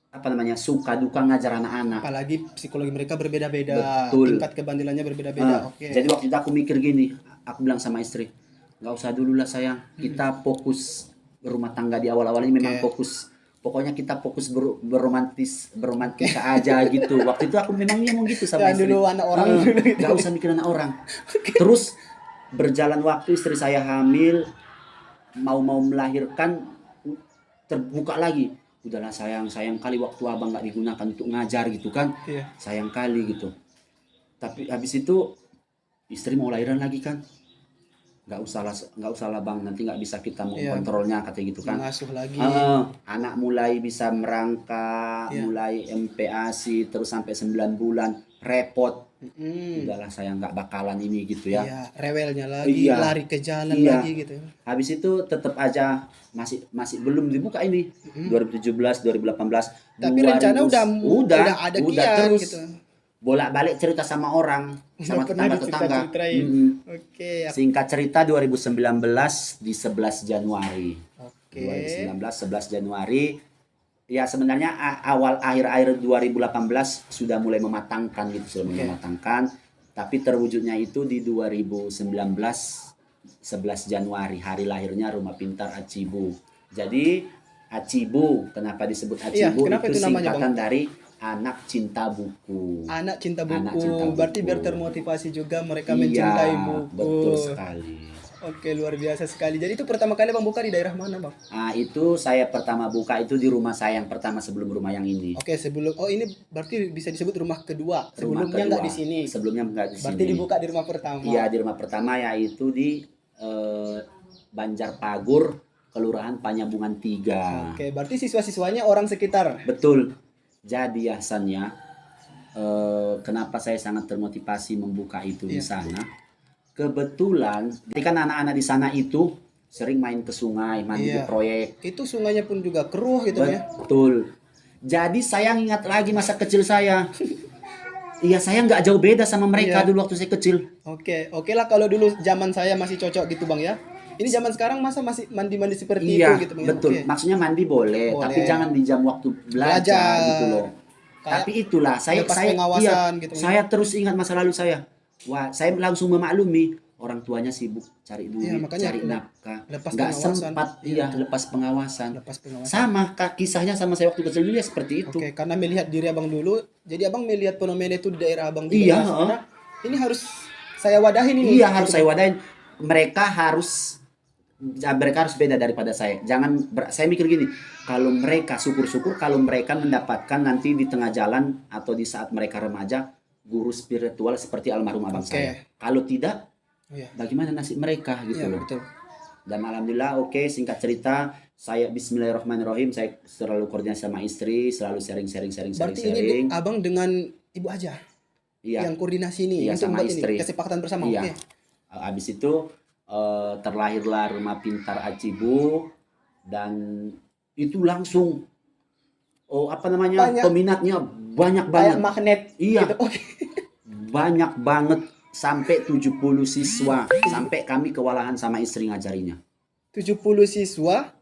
apa namanya, suka duka ngajar anak-anak. Apalagi psikologi mereka berbeda-beda, Betul. tingkat kebandelannya berbeda-beda. Oke. Jadi waktu itu aku mikir gini, aku bilang sama istri, nggak usah dulu lah sayang, kita fokus berumah tangga di awal-awal ini memang Oke. fokus, pokoknya kita fokus berromantika aja gitu. Waktu itu aku memang ngomong gitu sama Jangan istri. dulu anak orang dulu gitu. Nggak usah mikir anak orang. Terus berjalan waktu istri saya hamil, mau melahirkan, terbuka lagi. Udahlah sayang kali waktu abang nggak digunakan untuk ngajar gitu kan, Iya. sayang kali gitu. Tapi habis itu istri mau lahiran lagi kan, nggak usah lah bang, nanti nggak bisa kita Iya. mengkontrolnya katanya gitu kan. Mengasuh lagi. Anak mulai bisa merangkak, Iya. mulai MPASI terus sampai 9 bulan repot. Mm-mm. Udahlah saya nggak bakalan ini gitu ya. Iya, rewelnya lagi, Iya. lari ke jalan Iya. lagi gitu. Habis itu tetap aja masih belum dibuka ini. 2017, 2018. Tapi rencana udah ada kian terus gitu. bolak-balik cerita sama orang, sama Pernah tetangga-tetangga. dicerita-ceritain. Mm-mm. Oke, Singkat cerita 2019 di 11 Januari. oke. 2019 11 Januari. Ya sebenarnya akhir 2018 sudah mulai mematangkan gitu, sudah mulai mematangkan. Tapi terwujudnya itu di 2019 11 Januari, hari lahirnya Rumah Pintar Acibu. Jadi Acibu, kenapa disebut Iya, Acibu? kenapa Itu itu namanya, singkatan dari Anak Cinta Buku. Anak cinta buku. Anak cinta buku. Berarti biar termotivasi juga mereka Iya, mencintai buku. betul sekali. Oke, luar biasa sekali. Jadi itu pertama kali Bang buka di daerah mana, Bang? Itu saya pertama buka itu di rumah saya yang pertama sebelum rumah yang ini. Oke, sebelum ini berarti bisa disebut rumah kedua. Rumah Sebelumnya kedua. nggak di sini. Sebelumnya nggak di sini. Berarti dibuka di rumah pertama. Iya, di rumah pertama yaitu di Banjarpagur, Kelurahan Panyabungan 3. Oke, berarti siswa-siswanya orang sekitar. Betul. Jadi Hasannya, kenapa saya sangat termotivasi membuka itu di sana? Kebetulan, kan anak-anak di sana itu sering main ke sungai, mandi ke Iya. proyek. Itu sungainya pun juga keruh gitu ya. Betul. Jadi saya ingat lagi masa kecil saya. Iya, saya nggak jauh beda sama mereka Iya. dulu waktu saya kecil. Oke lah kalau dulu zaman saya masih cocok gitu Bang ya. Ini zaman sekarang masa masih mandi-mandi seperti Iya, itu gitu Bang. ya? betul. Oke. Maksudnya mandi boleh, Boleh. tapi jangan di jam waktu belajar Belajar. gitu loh. Kayak Tapi itulah lepas pengawasan gitu. saya terus ingat masa lalu saya. Wah, saya langsung memaklumi orang tuanya sibuk cari duit, Iya, makanya cari nafkah. lepas Nggak pengawasan. sempat, lepas pengawasan. Lepas pengawasan. Sama kisahnya sama saya waktu kecil dulu ya seperti itu. Oke, karena melihat diri Abang dulu, jadi Abang melihat fenomena itu di daerah Abang juga. Iya, ya. Karena ini harus saya wadahin ini. Iya, harus saya wadain. Mereka harus beda daripada saya. Saya mikir gini, kalau mereka syukur-syukur kalau mereka mendapatkan nanti di tengah jalan atau di saat mereka remaja guru spiritual seperti almarhum abang Oke. saya. Kalau tidak, Iya. bagaimana nasib mereka gitu Iya, loh. betul. Dan alhamdulillah, singkat cerita, saya Bismillahirrahmanirrahim, saya selalu koordinasi sama istri, selalu sharing. Berarti ini Abang dengan Ibu aja Iya. yang koordinasi ini Iya, untuk sama membuat istri. ini kesepakatan bersama. Iya. Oke. Habis itu terlahirlah Rumah Pintar Acibu dan itu langsung Banyak. peminatnya banyak banget. Kayak magnet. Iya. Gitu. Oke. Banyak banget sampai 70 siswa sampai kami kewalahan sama istri ngajarinya. 70 siswa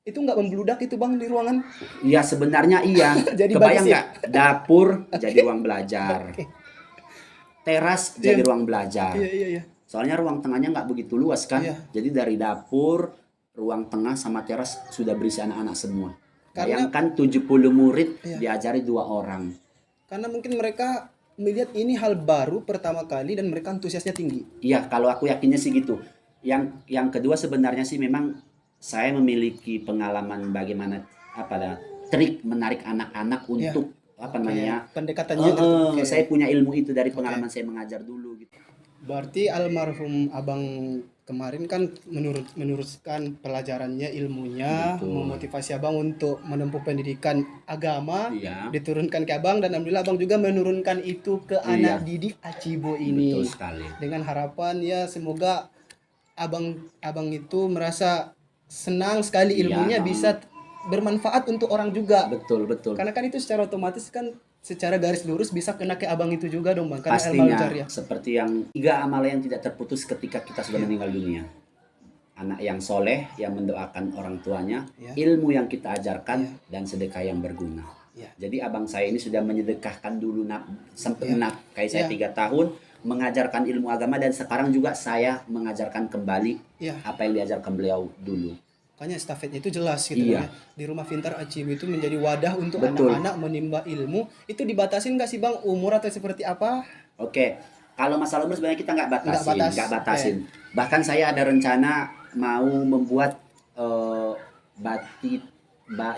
itu nggak membludak itu Bang di ruangan. Iya, sebenarnya iya. Jadi Kebayang bagus ya? nggak? Dapur jadi ruang belajar. Oke. Teras jadi ruang belajar. Iya. Soalnya ruang tengahnya nggak begitu luas kan. Iya. Jadi dari dapur, ruang tengah sama teras sudah berisi anak-anak semua. Karena- Bayangkan 70 murid Iya. diajari 2 orang. Karena mungkin mereka melihat ini hal baru pertama kali dan mereka antusiasnya tinggi. Iya, kalau aku yakinnya sih gitu. Yang kedua sebenarnya sih memang saya memiliki pengalaman bagaimana apa dah trik menarik anak-anak Ya, untuk apa oke. namanya. Pendekatannya oke. Saya punya ilmu itu dari Oke. pengalaman saya mengajar dulu gitu. Berarti almarhum abang kemarin kan meneruskan pelajarannya, ilmunya, Betul. memotivasi abang untuk menempuh pendidikan agama, Iya. diturunkan ke abang, dan alhamdulillah abang juga menurunkan itu ke Iya. anak didik Acibo ini. Betul sekali. Dengan harapan ya semoga abang itu merasa senang sekali Iya. ilmunya bisa bermanfaat untuk orang juga. Betul, betul. Karena kan itu secara otomatis kan secara garis lurus bisa kena ke abang itu juga dong bang, karena Pastinya ilmu jariah. seperti yang 3 amalan yang tidak terputus ketika kita sudah meninggal dunia. Anak yang soleh yang mendoakan orang tuanya, Ya. ilmu yang kita ajarkan, Ya. dan sedekah yang berguna. Ya. Jadi abang saya ini sudah menyedekahkan dulu sempat Ya. kayak saya Ya. 3 tahun mengajarkan ilmu agama, dan sekarang juga saya mengajarkan kembali Ya. apa yang diajarkan beliau dulu. Makanya estafetnya itu jelas gitu Iya. Bang, ya. Di Rumah Pintar Acibo itu menjadi wadah untuk Betul. anak-anak menimba ilmu. Itu dibatasin nggak sih bang umur atau seperti apa? Oke, kalau masalah umur sebenarnya kita nggak Nggak batasin. Bahkan saya ada rencana mau membuat batita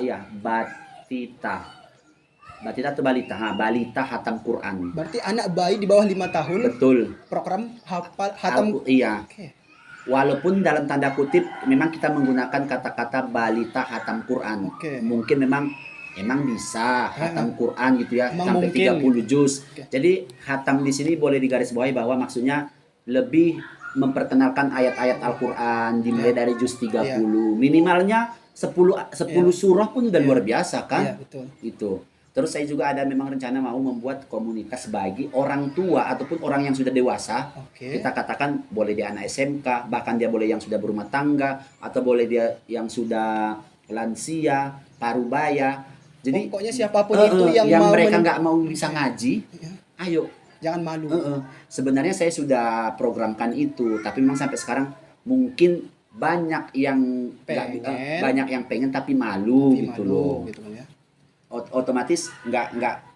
atau balita, balita hatam Quran. Berarti anak bayi di bawah 5 tahun Betul. program hafal hatam. Iya. Oke. Walaupun dalam tanda kutip memang kita menggunakan kata-kata balita hatam Quran. Oke. Mungkin memang bisa hatam Quran gitu ya, Emang sampai mungkin 30 juz. Oke. Jadi hatam di sini boleh digarisbawahi bahwa maksudnya lebih memperkenalkan ayat-ayat Al-Qur'an dimulai dari juz 30. Minimalnya 10 surah pun udah luar biasa kan? Iya betul. Itu. Terus saya juga ada memang rencana mau membuat komunitas bagi orang tua ataupun orang yang sudah dewasa. Oke. Kita katakan boleh dia anak SMK, bahkan dia boleh yang sudah berumah tangga, atau boleh dia yang sudah lansia, parubaya. Jadi Pokoknya siapapun itu yang mau mereka nggak mau bisa ngaji, ayo. jangan malu. Sebenarnya saya sudah programkan itu, tapi memang sampai sekarang mungkin banyak yang banyak yang pengen tapi malu gitu loh. Gitu kan ya. Otomatis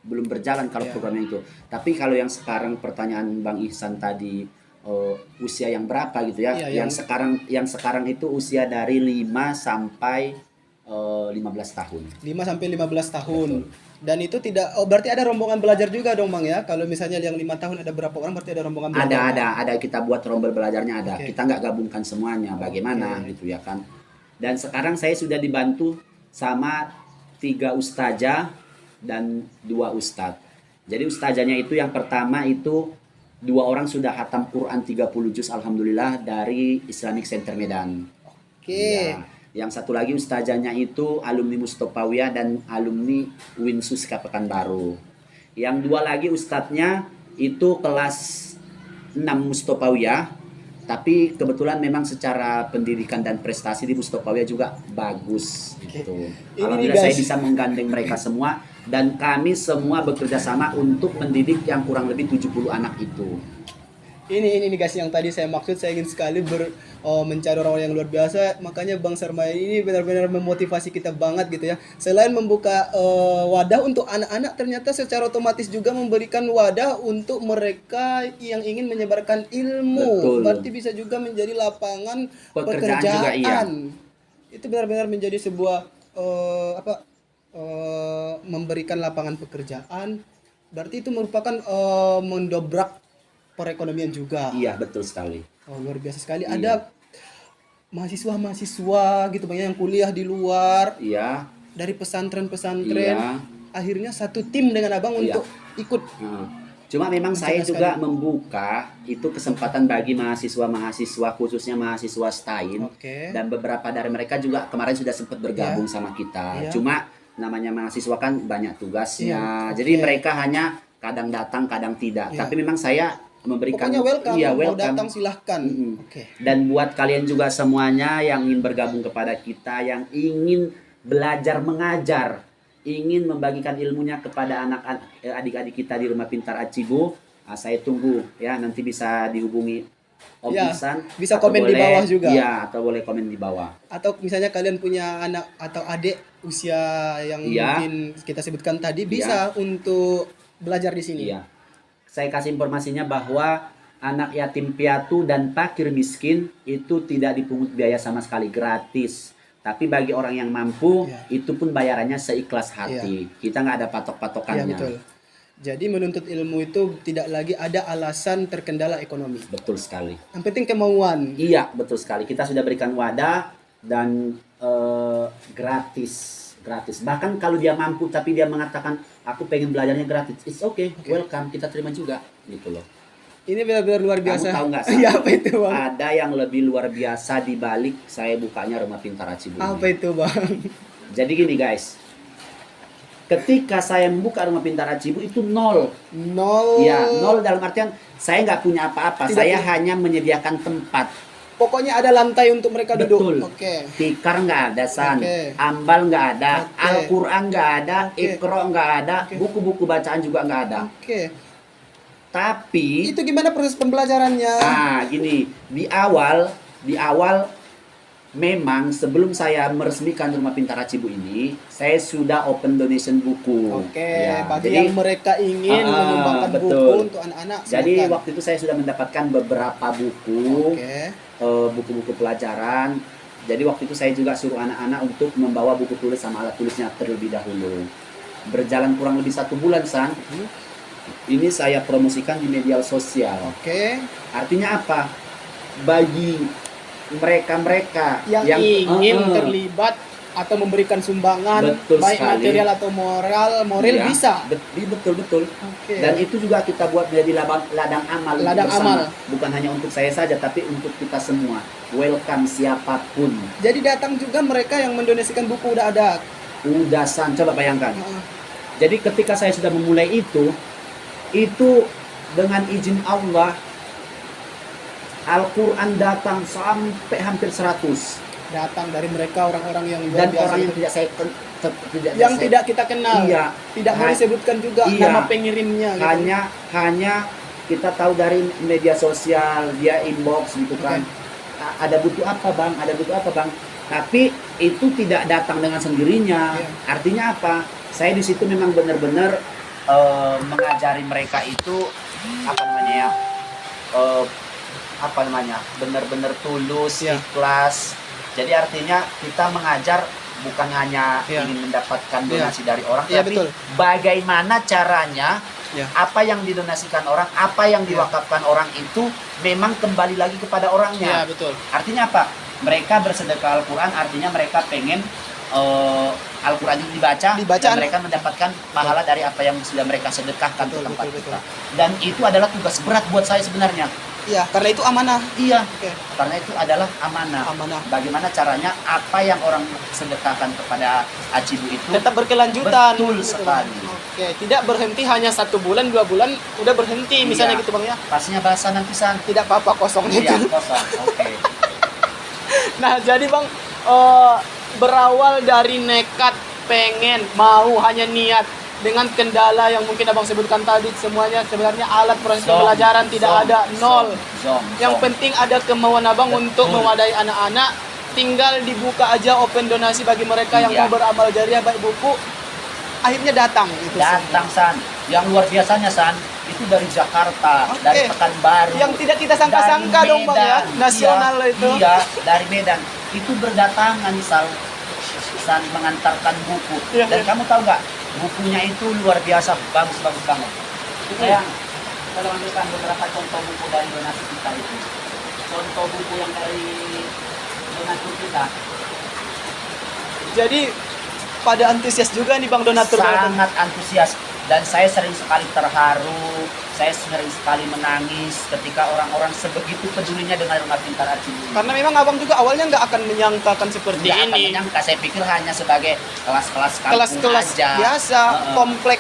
belum berjalan kalau programnya itu. Tapi kalau yang sekarang pertanyaan Bang Ihsan tadi usia yang berapa gitu ya? Iya, yang sekarang itu usia dari 5 sampai 15 tahun. 5 sampai 15 tahun. Betul. Dan itu tidak berarti ada rombongan belajar juga dong Bang ya. Kalau misalnya yang 5 tahun ada berapa orang berarti ada rombongan belajar. Ada kita buat rombel belajarnya ada. Oke. Kita nggak gabungkan semuanya bagaimana gitu ya kan. Dan sekarang saya sudah dibantu sama 3 ustazah dan 2 ustadz. Jadi ustazahnya itu yang pertama itu 2 orang sudah hatam Quran 30 juz alhamdulillah dari Islamic Center Medan. Oke. Ya. Yang satu lagi ustazahnya itu alumni Mustopawiyah dan alumni Winsuska Pekanbaru. Yang 2 lagi ustadznya itu kelas 6 Mustopawiyah. Tapi kebetulan memang secara pendidikan dan prestasi di Mustopawiyah juga bagus gitu. Alhamdulillah saya bisa menggandeng mereka semua dan kami semua bekerja sama untuk mendidik yang kurang lebih 70 anak itu. Ini guys yang tadi saya maksud, saya ingin sekali mencari orang-orang yang luar biasa. Makanya Bang Sarmaya ini benar-benar memotivasi kita banget gitu ya. Selain membuka wadah untuk anak-anak, ternyata secara otomatis juga memberikan wadah untuk mereka yang ingin menyebarkan ilmu. Betul. Berarti bisa juga menjadi lapangan Pekerjaan pekerjaan. juga, iya. Itu benar-benar menjadi sebuah memberikan lapangan pekerjaan. Berarti itu merupakan mendobrak perekonomian juga. Iya, betul sekali. Luar biasa sekali. Iya. Ada mahasiswa gitu banyak yang kuliah di luar Iya. dari pesantren-pesantren. Iya. Akhirnya satu tim dengan abang Iya. untuk ikut. Cuma memang saya Jelas juga sekali. membuka itu kesempatan bagi mahasiswa-mahasiswa khususnya mahasiswa STAIN. Oke. Dan beberapa dari mereka juga kemarin sudah sempat bergabung sama kita. Iya. Cuma namanya mahasiswa kan banyak tugasnya. Iya, Jadi oke. mereka hanya kadang datang, kadang tidak. Iya. Tapi memang saya memberikan Pokoknya welcome, iya, mau welcome. datang silahkan. Oke. Dan buat kalian juga semuanya yang ingin bergabung kepada kita, yang ingin belajar mengajar, ingin membagikan ilmunya kepada adik-adik kita di Rumah Pintar Acibo, saya tunggu ya, nanti bisa dihubungi Om Ya, Ihsan. bisa atau komen di bawah juga. Iya, atau boleh komen di bawah. Atau misalnya kalian punya anak atau adik usia yang Iya. mungkin kita sebutkan tadi bisa untuk belajar di sini. Iya. saya kasih informasinya bahwa anak yatim piatu dan fakir miskin itu tidak dipungut biaya sama sekali, gratis. Tapi bagi orang yang mampu, Ya. itu pun bayarannya seikhlas hati. Kita nggak ada Iya patok-patokannya. betul. Jadi menuntut ilmu itu tidak lagi ada alasan terkendala ekonomi. Betul sekali. Yang penting kemauan. Iya, betul sekali. Kita sudah berikan wadah dan gratis. Bahkan kalau dia mampu tapi dia mengatakan aku pengen belajarnya gratis, it's okay, welcome, kita terima juga, gitu loh. Ini benar-benar luar Kamu biasa. tahu nggak? Iya, apa itu bang? Ada yang lebih luar biasa di balik saya bukanya Rumah Pintar Aci Bumi. Apa itu bang? Jadi gini guys, ketika saya membuka Rumah Pintar Aci Bumi itu nol. Nol. Ya, nol dalam artian saya nggak punya apa-apa. Tidak Saya punya. hanya menyediakan tempat. Pokoknya ada lantai untuk mereka duduk. Betul. Oke. Tikar nggak ada, San. Oke. Ambal nggak ada. Oke. Al-Quran nggak ada. Oke. Iqra nggak ada. Oke. Buku-buku bacaan juga nggak ada. Oke. Tapi, Itu gimana proses pembelajarannya? gini, di awal memang sebelum saya meresmikan Rumah Pintar Acibu ini, saya sudah open donation buku. Oke, Ya, bagi jadi yang mereka ingin menyumbangkan buku betul. untuk anak-anak. Jadi silakan. waktu itu saya sudah mendapatkan beberapa buku, Oke. buku-buku pelajaran. Jadi waktu itu saya juga suruh anak-anak untuk membawa buku tulis sama alat tulisnya terlebih dahulu. Berjalan kurang lebih 1 bulan, San. Ini saya promosikan di media sosial. Oke. Artinya apa? Bagi mereka-mereka Yang ingin terlibat atau memberikan sumbangan, Betul baik sekali. material atau moral Iya, bisa. betul. Oke. Dan itu juga kita buat menjadi ladang amal Ladang bersama. amal. Bukan hanya untuk saya saja, tapi untuk kita semua. Welcome siapapun. Jadi datang juga mereka yang mendonasikan buku udah ada. Udah, San, coba bayangkan. Heeh. Jadi ketika saya sudah memulai itu dengan izin Allah, Al-Quran datang sampai hampir 100. Datang dari mereka orang-orang yang luar Dan biasa orang yang itu. tidak saya yang tidak kita kenal. Iya. Tidak mau disebutkan juga Iya. nama pengirimnya gitu. hanya kita tahu dari media sosial, dia inbox gitu kan. Ada butuh apa bang, tapi itu tidak datang dengan sendirinya. Iya. Artinya apa? Saya di situ memang benar-benar mengajari mereka itu benar-benar tulus, Iya. ikhlas. Jadi artinya kita mengajar bukan hanya Iya. ingin mendapatkan Iya. donasi dari orang, Iya, tapi betul. bagaimana caranya, Iya. apa yang didonasikan orang, apa yang diwakafkan orang itu memang kembali lagi kepada Iya, orangnya. betul. Artinya apa? Mereka bersedekah Al-Quran, artinya mereka pengen Al-Quran itu dibaca dan mereka mendapatkan pahala dari apa yang sudah mereka sedekahkan ke tempat kita. Dan itu adalah tugas berat buat saya sebenarnya. Iya, karena itu amanah. Iya, Oke. karena itu adalah amanah. Amanah. Bagaimana caranya apa yang orang sedekahkan kepada Acibu itu Tetap berkelanjutan. Betul gitu, sekali. Bang. Oke, tidak berhenti hanya 1 bulan, 2 bulan udah berhenti misalnya Iya. gitu Bang ya. pastinya bahasa nanti San. Tidak apa-apa kosongnya Iya, itu. kosong. Oke. Nah, jadi Bang berawal dari nekat pengen mau hanya niat dengan kendala yang mungkin Abang sebutkan tadi, semuanya sebenarnya alat proses pembelajaran tidak ada, nol. Yang penting ada kemauan Abang Betul. untuk mewadahi anak-anak, tinggal dibuka aja open donasi bagi mereka yang Iya. mau beramal jariah baik buku. Akhirnya datang itu Datang San. Yang luar biasanya San, itu dari Jakarta, Oke. dari Pekanbaru. yang tidak kita sangka-sangka dari dong Bang ya, Medan. nasional Iya, itu. Iya, dari Medan. Itu berdatangan San mengantarkan buku. Iya, Dan iya. kamu tahu nggak, bukunya itu luar biasa, bagus-bagus banget. Saya kalau ambilkan beberapa contoh buku dari donasi kita itu. Contoh buku yang dari donatur kita. Jadi pada antusias juga nih Bang donatur. Sangat antusias. Dan saya sering sekali terharu, saya sering sekali menangis ketika orang-orang sebegitu pedulinya dengan Rumah Pintar Acibu. Karena memang Abang juga awalnya nggak akan menyangkakan seperti Nggak akan ini. menyangka, saya pikir hanya sebagai kelas-kelas kampung Kelas-kelas aja. biasa, Heeh. komplek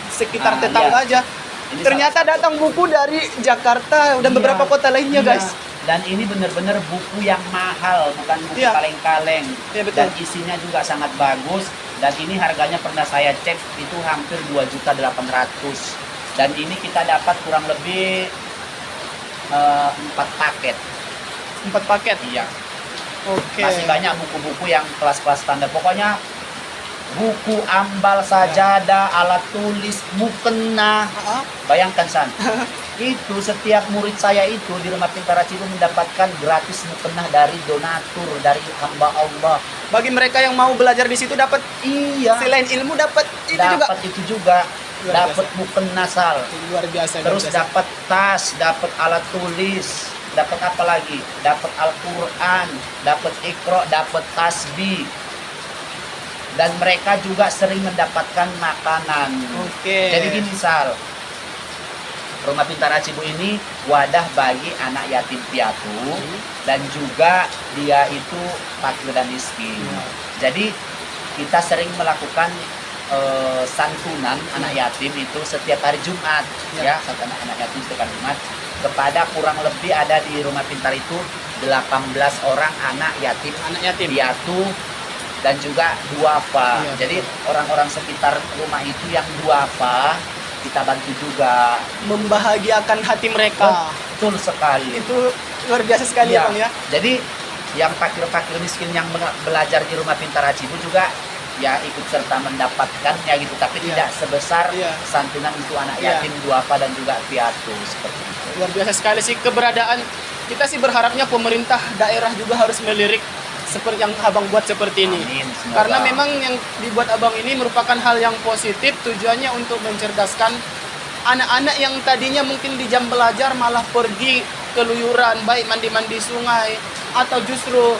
sekitar Ah, tetangga iya. aja. Ini Ternyata salah satu. datang buku dari Jakarta dan Iya, beberapa kota lainnya, iya. guys. Dan ini benar-benar buku yang mahal, bukan buku Iya. kaleng-kaleng. Iya, betul. Dan isinya juga sangat bagus. Dan ini harganya pernah saya cek itu hampir 2.800.000. Dan ini kita dapat kurang lebih 4 paket. 4 paket. Iya. Oke. Masih banyak buku-buku yang kelas-kelas standar. Pokoknya buku ambal sajadah, alat tulis, mukena. Bayangkan San, itu setiap murid saya itu di Rumah Pintar Acibu mendapatkan gratis mukena dari donatur, dari hamba Allah. Bagi mereka yang mau belajar di situ dapat, Iya, selain ilmu dapat itu juga. dapat itu juga, Luar dapat mukena Sal. Luar biasa. Terus luar biasa. dapat tas, dapat alat tulis, dapat apa lagi? Dapat Al-Quran, dapat Iqra, dapat tasbih. Dan mereka juga sering mendapatkan makanan. Oke. Jadi gini Sal, Rumah Pintar Acibu ini wadah bagi anak yatim piatu dan juga dia itu fakir dan miskin. Jadi kita sering melakukan santunan anak yatim itu setiap hari Jumat, ya, anak yatim setiap hari Jumat kepada kurang lebih ada di Rumah Pintar itu 18 orang anak yatim piatu dan juga duafa. Iya. Jadi orang-orang sekitar rumah itu yang duafa kita bantu juga. Membahagiakan hati mereka. Betul sekali. Itu luar biasa sekali Iya. ya Bang ya. Jadi yang fakir-fakir miskin yang belajar di Rumah Pintar Acibu juga ya ikut serta mendapatkannya gitu, tapi Iya. tidak sebesar Iya. santunan untuk anak Iya. yatim duafa dan juga piatu seperti itu. Luar biasa sekali sih keberadaan. Kita sih berharapnya pemerintah daerah juga harus melirik seperti yang Abang buat seperti ini. Amin, semoga. Karena memang yang dibuat Abang ini merupakan hal yang positif, tujuannya untuk mencerdaskan anak-anak yang tadinya mungkin di jam belajar malah pergi keluyuran, baik mandi-mandi sungai atau justru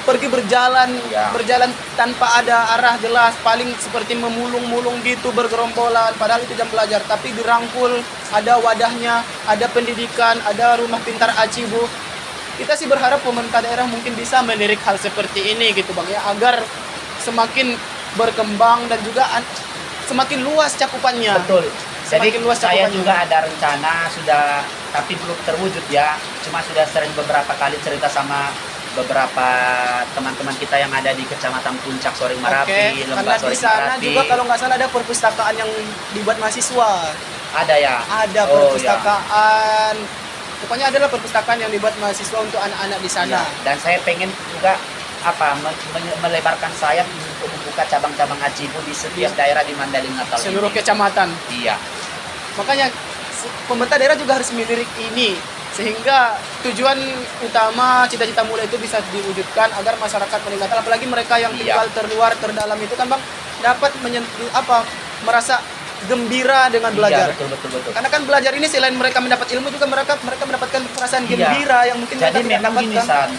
pergi berjalan Ya. berjalan tanpa ada arah jelas, paling seperti memulung-mulung gitu bergerombolan, padahal itu jam belajar, tapi dirangkul, ada wadahnya, ada pendidikan, ada Rumah Pintar Acibu. Kita sih berharap pemerintah daerah mungkin bisa melirik hal seperti ini gitu Bang ya, agar semakin berkembang dan juga semakin luas cakupannya. Betul. Jadi Semakin luas saya cakupannya. juga ada rencana sudah, tapi belum terwujud ya. Cuma sudah sering beberapa kali cerita sama beberapa teman-teman kita yang ada di Kecamatan Puncak, Soring Marapi, karena Lembah di Soring sana Marapi. juga kalau nggak salah ada perpustakaan yang dibuat mahasiswa. Ada ya. Ada Oh, perpustakaan. Pokoknya adalah perpustakaan yang dibuat mahasiswa untuk anak-anak di ya. sana. Dan saya pengen juga melebarkan sayap untuk membuka cabang-cabang Acibu di setiap daerah di Mandailing Natal Seluruh ini. kecamatan. Iya. Makanya pemerintah daerah juga harus melirik ini sehingga tujuan utama cita-cita mulia itu bisa diwujudkan agar masyarakat meningkatkan, apalagi mereka yang Iya. tinggal terluar terdalam itu kan Bang dapat merasa gembira dengan belajar. Iya, betul. Karena kan belajar ini selain mereka mendapat ilmu juga mereka mendapatkan perasaan Iya. gembira yang mungkin Jadi mereka tidak memang gini dapatkan. San,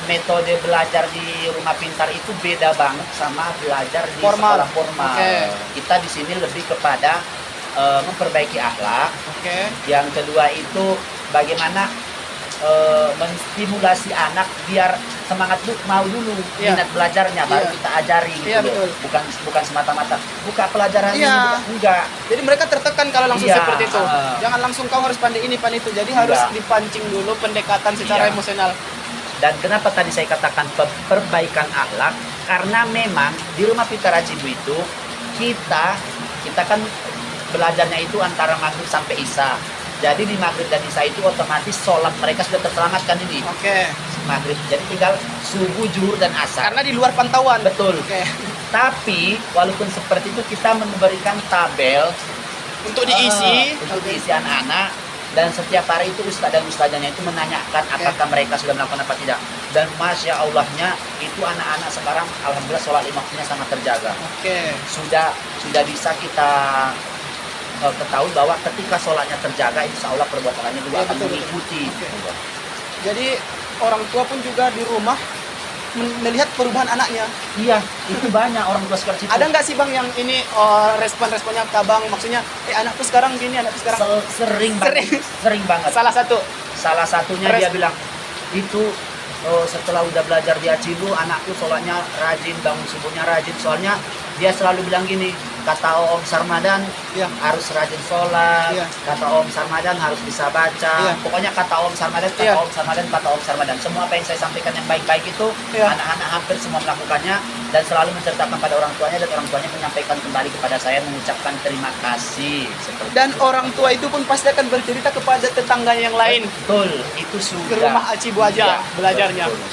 metode belajar di Rumah Pintar itu beda banget sama belajar di Formal. sekolah formal. Oke. Kita di sini lebih kepada memperbaiki akhlak. Oke. Yang kedua itu bagaimana menstimulasi anak biar semangat mau dulu Iya. minat belajarnya, baru Iya. kita ajari gitu Iya, loh. betul. Bukan semata-mata buka pelajaran ini, Iya. enggak. Jadi mereka tertekan kalau langsung Iya, seperti itu. uh. Jangan langsung kau harus pandai ini, pandai itu. Jadi harus Iya. dipancing dulu pendekatan secara Iya. emosional. Dan kenapa tadi saya katakan perbaikan akhlak? Karena memang di Rumah Pintar Acibu itu kita kan belajarnya itu antara maghrib sampai isya. Jadi di maghrib dan isya itu otomatis sholat mereka sudah terselamatkan ini Oke. maghrib. Jadi tinggal subuh, zuhur dan asar. Karena di luar pantauan. Betul. Oke. Tapi walaupun seperti itu kita memberikan tabel Untuk diisi. untuk diisi anak-anak, dan setiap hari itu ustadz dan ustadzanya itu menanyakan apakah mereka sudah melakukan apa tidak. Dan masya Allahnya itu anak-anak sekarang alhamdulillah sholat lima waktunya sangat terjaga. Oke. Sudah bisa kita ketahui bahwa ketika sholatnya terjaga, insya Allah perbuatannya juga Ya, akan betul. mengikuti. Oke. Jadi orang tua pun juga di rumah melihat perubahan anaknya. Iya, itu banyak orang tua sekarang situ. Ada nggak sih Bang yang ini respon-responnya ke Abang? Maksudnya, anakku sekarang gini, anakku sekarang. Sering banget. Salah satu. Salah satunya dia bilang itu setelah udah belajar di Acibu, anakku sholatnya rajin, bangun subuhnya rajin. Soalnya dia selalu bilang gini, kata Om Sarmadan Iya. harus rajin sholat, Iya. kata Om Sarmadan harus bisa baca. Iya. Pokoknya kata Om Sarmadan, Iya. kata Om Sarmadan. Semua apa yang saya sampaikan yang baik-baik itu, Iya. anak-anak hampir semua melakukannya dan selalu menceritakan pada orang tuanya, dan orang tuanya menyampaikan kembali kepada saya mengucapkan terima kasih. Seperti Dan itu. orang tua itu pun pasti akan bercerita kepada tetangga yang lain. Betul, itu sudah Ke rumah Acibu aja Iya, belajarnya. betul.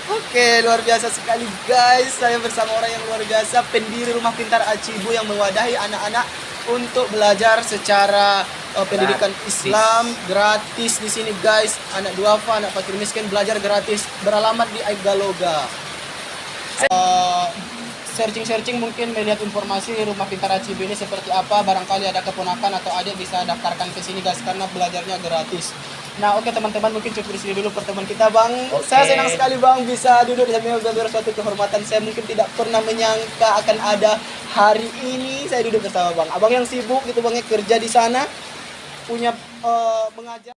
Oke, luar biasa sekali guys. Saya bersama orang yang luar biasa, pendiri Rumah Pintar Acibu yang mewadahi anak-anak untuk belajar secara pendidikan Gratis. Islam gratis di sini guys. Anak duafa, anak fakir miskin belajar gratis. Beralamat di Aibgaloga. Searching mungkin melihat informasi Rumah Pintar Acibu ini seperti apa, barangkali ada keponakan atau adik bisa daftarkan ke sini guys karena belajarnya gratis. Nah, oke teman-teman, mungkin cukup di sini dulu pertemuan kita, Bang. Oke. Saya senang sekali Bang bisa duduk di samping Bang, suatu kehormatan. Saya mungkin tidak pernah menyangka akan ada hari ini saya duduk bersama Bang. Abang yang sibuk gitu Bang, kerja di sana, punya mengajar